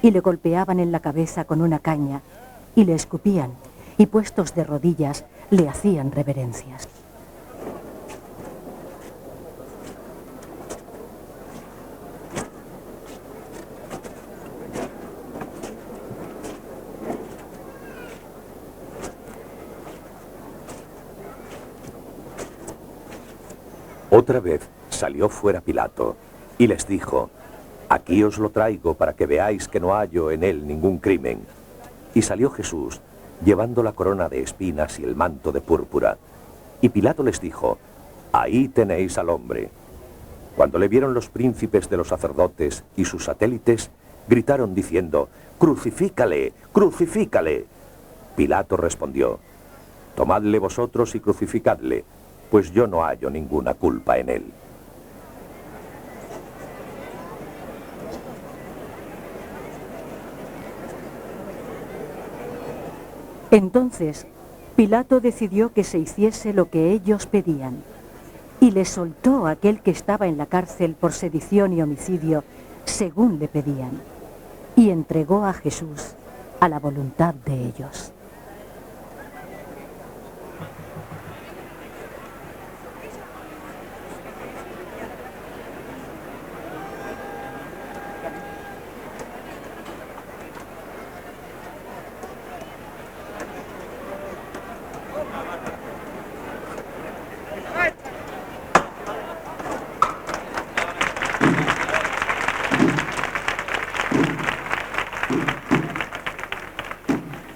Y le golpeaban en la cabeza con una caña, y le escupían, y puestos de rodillas, le hacían reverencias. Otra vez salió fuera Pilato y les dijo: «Aquí os lo traigo para que veáis que no hallo en él ningún crimen». Y salió Jesús, llevando la corona de espinas y el manto de púrpura. Y Pilato les dijo: «Ahí tenéis al hombre». Cuando le vieron los príncipes de los sacerdotes y sus satélites, gritaron diciendo: «¡Crucifícale! ¡Crucifícale!». Pilato respondió: Tomadle vosotros y crucificadle, pues yo no hallo ninguna culpa en él. Entonces, Pilato decidió que se hiciese lo que ellos pedían, y le soltó a aquel que estaba en la cárcel por sedición y homicidio, según le pedían, y entregó a Jesús a la voluntad de ellos.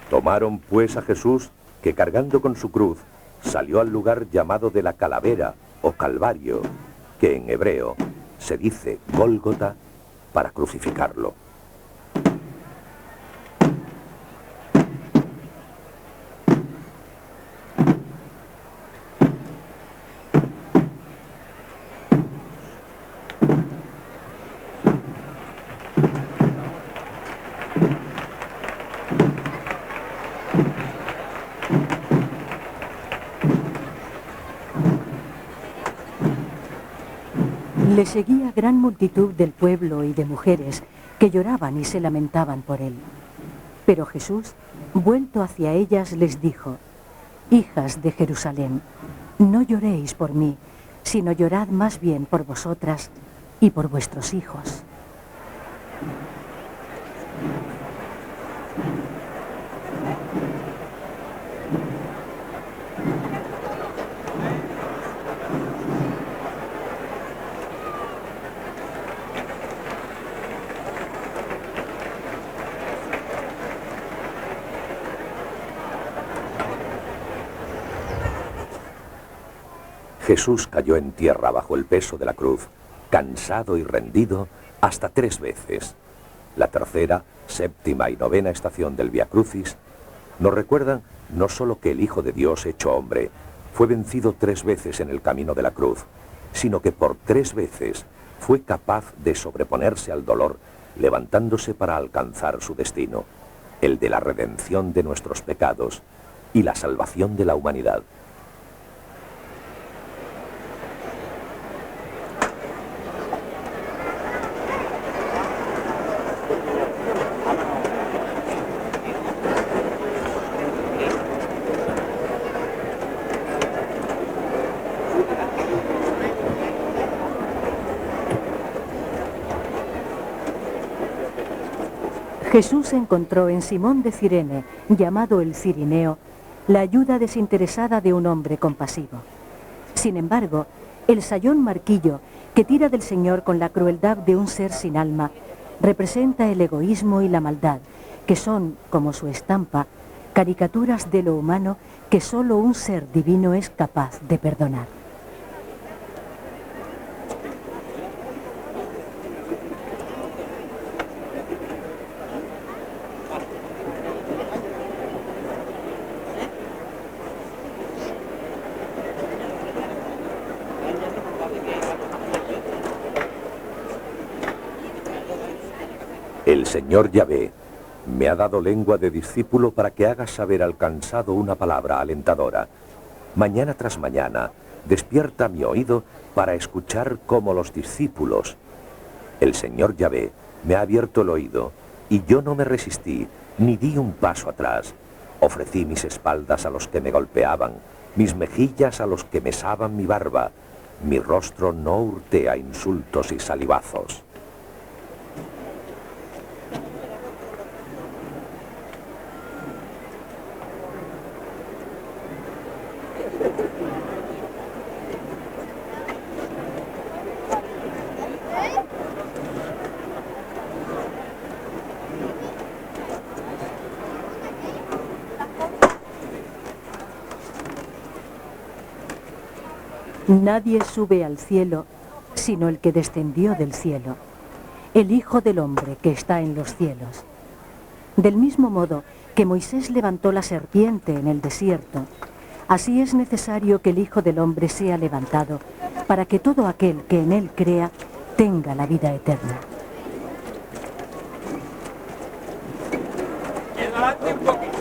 Tomaron pues a Jesús, que cargando con su cruz, salió al lugar llamado de la Calavera o Calvario, que en hebreo se dice Gólgota, para crucificarlo. Le seguía gran multitud del pueblo y de mujeres que lloraban y se lamentaban por él. Pero Jesús, vuelto hacia ellas, les dijo: Hijas de Jerusalén, no lloréis por mí, sino llorad más bien por vosotras y por vuestros hijos. Jesús cayó en tierra bajo el peso de la cruz, cansado y rendido hasta 3 veces. La tercera, séptima y novena estación del Vía Crucis nos recuerdan no solo que el Hijo de Dios hecho hombre fue vencido 3 veces en el camino de la cruz, sino que por 3 veces fue capaz de sobreponerse al dolor, levantándose para alcanzar su destino, el de la redención de nuestros pecados y la salvación de la humanidad. Jesús encontró en Simón de Cirene, llamado el Cirineo, la ayuda desinteresada de un hombre compasivo. Sin embargo, el sayón Marquillo, que tira del Señor con la crueldad de un ser sin alma, representa el egoísmo y la maldad, que son, como su estampa, caricaturas de lo humano que solo un ser divino es capaz de perdonar. El Señor Yahvé me ha dado lengua de discípulo para que haga saber al cansado una palabra alentadora. Mañana tras mañana despierta mi oído para escuchar como los discípulos. El Señor Yahvé me ha abierto el oído y yo no me resistí, ni di un paso atrás. Ofrecí mis espaldas a los que me golpeaban, mis mejillas a los que mesaban mi barba. Mi rostro no hurté a insultos y salivazos. Nadie sube al cielo sino el que descendió del cielo, el Hijo del Hombre que está en los cielos. Del mismo modo que Moisés levantó la serpiente en el desierto, así es necesario que el Hijo del Hombre sea levantado, para que todo aquel que en él crea tenga la vida eterna. Adelante un poquito.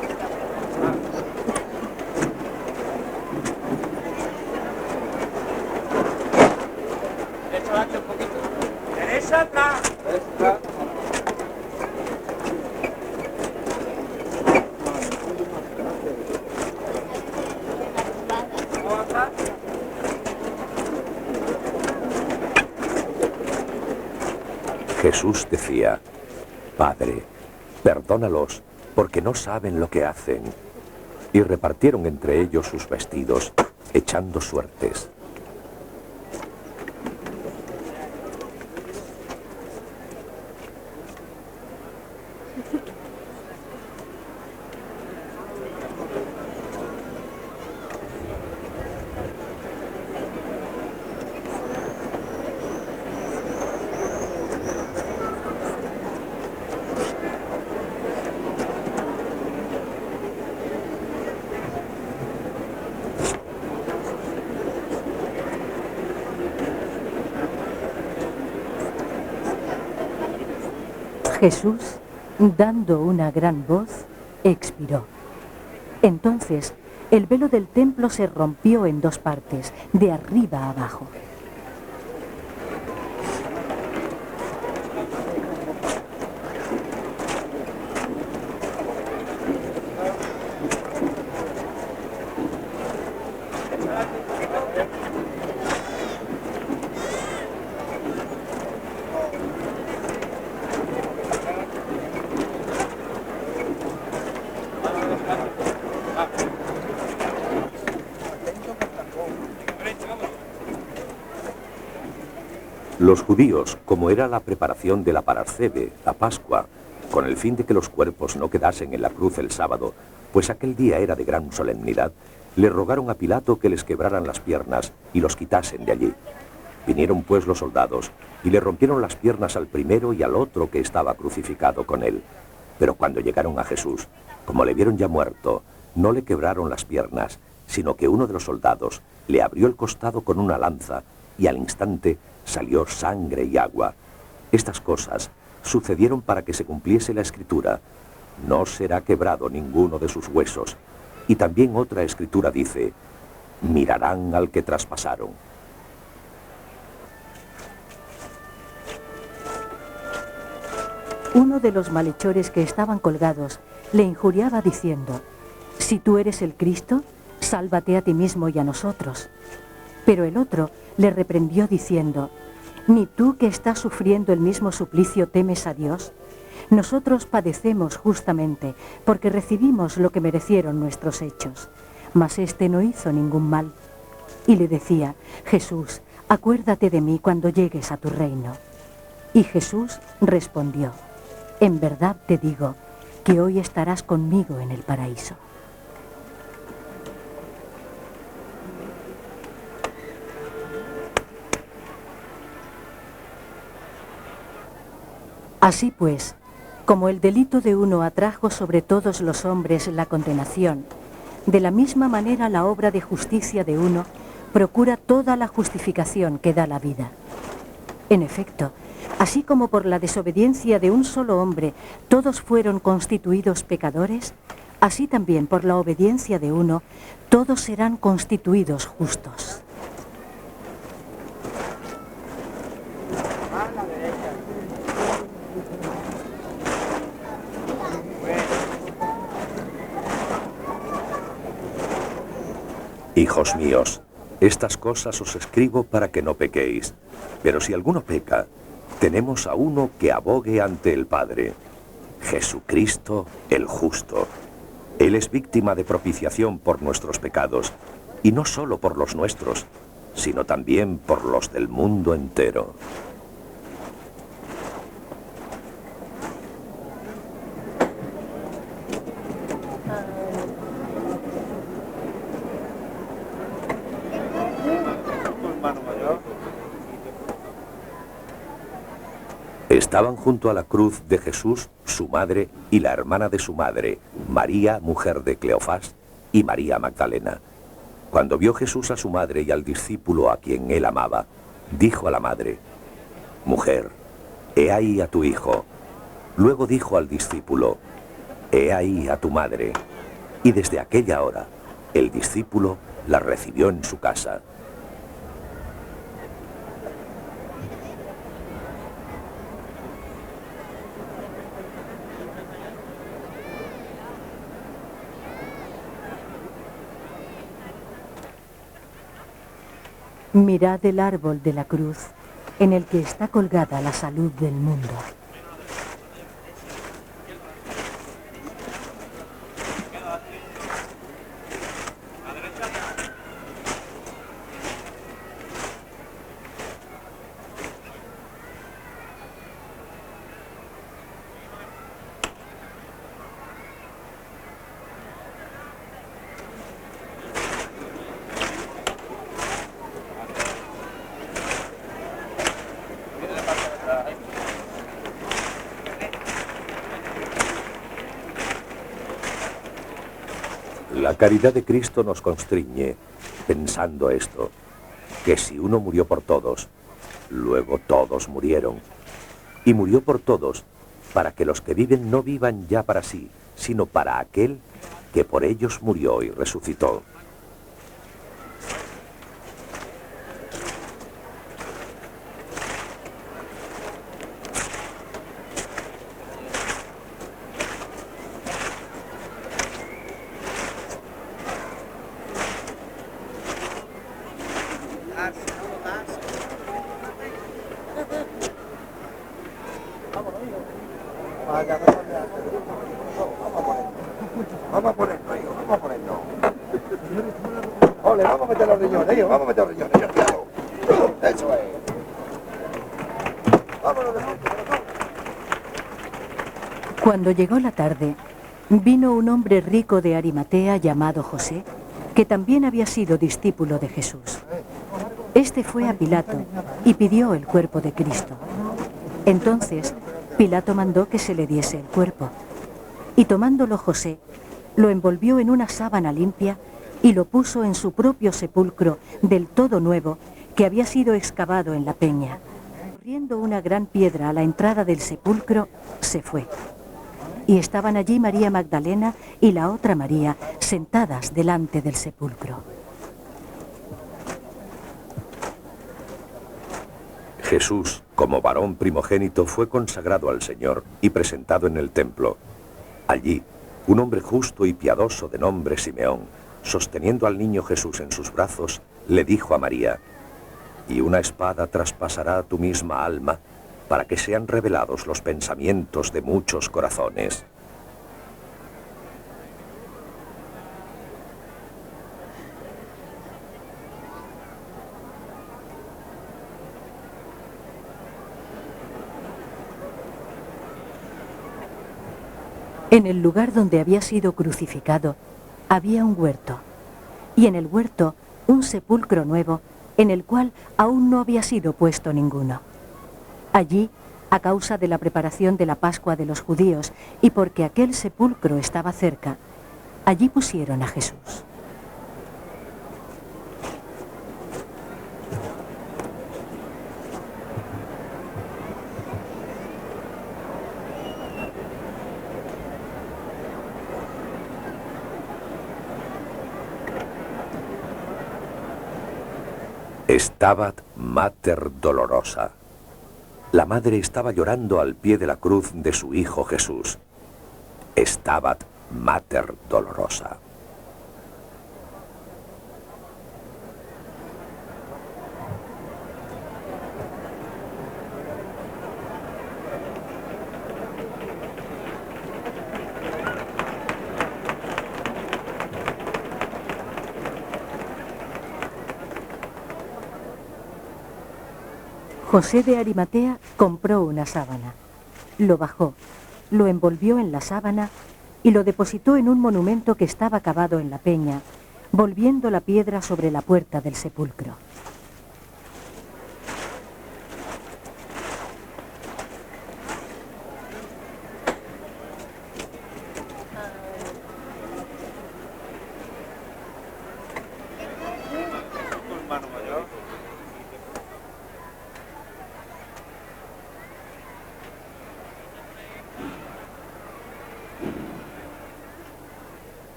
Derecha adelante un poquito. Derecha atrás. Jesús decía: Padre, perdónalos, porque no saben lo que hacen. Y repartieron entre ellos sus vestidos, echando suertes. Jesús, dando una gran voz, expiró. Entonces, el velo del templo se rompió en dos partes, de arriba a abajo. Los judíos, como era la preparación de la Parasceve, la Pascua, con el fin de que los cuerpos no quedasen en la cruz el sábado, pues aquel día era de gran solemnidad, le rogaron a Pilato que les quebraran las piernas y los quitasen de allí. Vinieron pues los soldados y le rompieron las piernas al primero y al otro que estaba crucificado con él. Pero cuando llegaron a Jesús, como le vieron ya muerto, no le quebraron las piernas, sino que uno de los soldados le abrió el costado con una lanza y al instante salió sangre y agua. Estas cosas sucedieron para que se cumpliese la escritura: no será quebrado ninguno de sus huesos. Y también otra escritura dice: mirarán al que traspasaron. Uno de los malhechores que estaban colgados le injuriaba diciendo: si tú eres el Cristo, sálvate a ti mismo y a nosotros. Pero el otro le reprendió diciendo: ¿ni tú que estás sufriendo el mismo suplicio temes a Dios? Nosotros padecemos justamente porque recibimos lo que merecieron nuestros hechos, mas éste no hizo ningún mal. Y le decía: Jesús, acuérdate de mí cuando llegues a tu reino. Y Jesús respondió: en verdad te digo que hoy estarás conmigo en el paraíso. Así pues, como el delito de uno atrajo sobre todos los hombres la condenación, de la misma manera la obra de justicia de uno procura toda la justificación que da la vida. En efecto, así como por la desobediencia de un solo hombre todos fueron constituidos pecadores, así también por la obediencia de uno todos serán constituidos justos. Hijos míos, estas cosas os escribo para que no pequéis. Pero si alguno peca, tenemos a uno que abogue ante el Padre, Jesucristo el justo. Él es víctima de propiciación por nuestros pecados, y no solo por los nuestros, sino también por los del mundo entero. Estaban junto a la cruz de Jesús su madre y la hermana de su madre, María, mujer de Cleofás, y María Magdalena. Cuando vio Jesús a su madre y al discípulo a quien él amaba, dijo a la madre: «Mujer, he ahí a tu hijo». Luego dijo al discípulo: «He ahí a tu madre». Y desde aquella hora, el discípulo la recibió en su casa. Mirad el árbol de la cruz en el que está colgada la salud del mundo. La caridad de Cristo nos constriñe pensando esto, que si uno murió por todos, luego todos murieron. Y murió por todos, para que los que viven no vivan ya para sí, sino para aquel que por ellos murió y resucitó. Vamos a ponernos, hijo, vamos a ponernos. Ole, vamos a meter los riñones, hijo, vamos a meter los riñones, ya claro. Eso es. Vámonos de frente, corazón. Cuando llegó la tarde, vino un hombre rico de Arimatea llamado José, que también había sido discípulo de Jesús. Este fue a Pilato y pidió el cuerpo de Cristo. Entonces, Pilato mandó que se le diese el cuerpo. Y tomándolo José, lo envolvió en una sábana limpia y lo puso en su propio sepulcro del todo nuevo que había sido excavado en la peña. Corriendo una gran piedra a la entrada del sepulcro, se fue. Y estaban allí María Magdalena y la otra María sentadas delante del sepulcro. Jesús, como varón primogénito, fue consagrado al Señor y presentado en el templo. Allí, un hombre justo y piadoso de nombre Simeón, sosteniendo al niño Jesús en sus brazos, le dijo a María: «Y una espada traspasará tu misma alma, para que sean revelados los pensamientos de muchos corazones». En el lugar donde había sido crucificado había un huerto, y en el huerto un sepulcro nuevo en el cual aún no había sido puesto ninguno. Allí, a causa de la preparación de la Pascua de los judíos y porque aquel sepulcro estaba cerca, allí pusieron a Jesús. Stabat Mater Dolorosa. La madre estaba llorando al pie de la cruz de su hijo Jesús. Stabat Mater Dolorosa. José de Arimatea compró una sábana, lo bajó, lo envolvió en la sábana y lo depositó en un monumento que estaba cavado en la peña, volviendo la piedra sobre la puerta del sepulcro.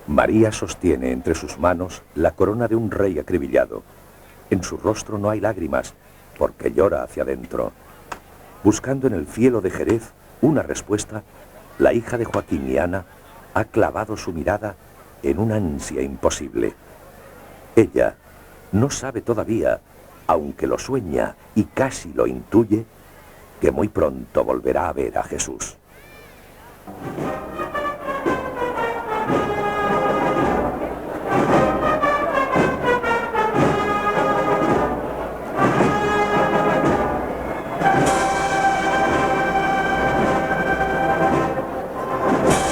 María sostiene entre sus manos la corona de un rey acribillado. En su rostro no hay lágrimas, porque llora hacia adentro. Buscando en el cielo de Jerez una respuesta, la hija de Joaquín y Ana ha clavado su mirada en una ansia imposible. Ella no sabe todavía, aunque lo sueña y casi lo intuye, que muy pronto volverá a ver a Jesús.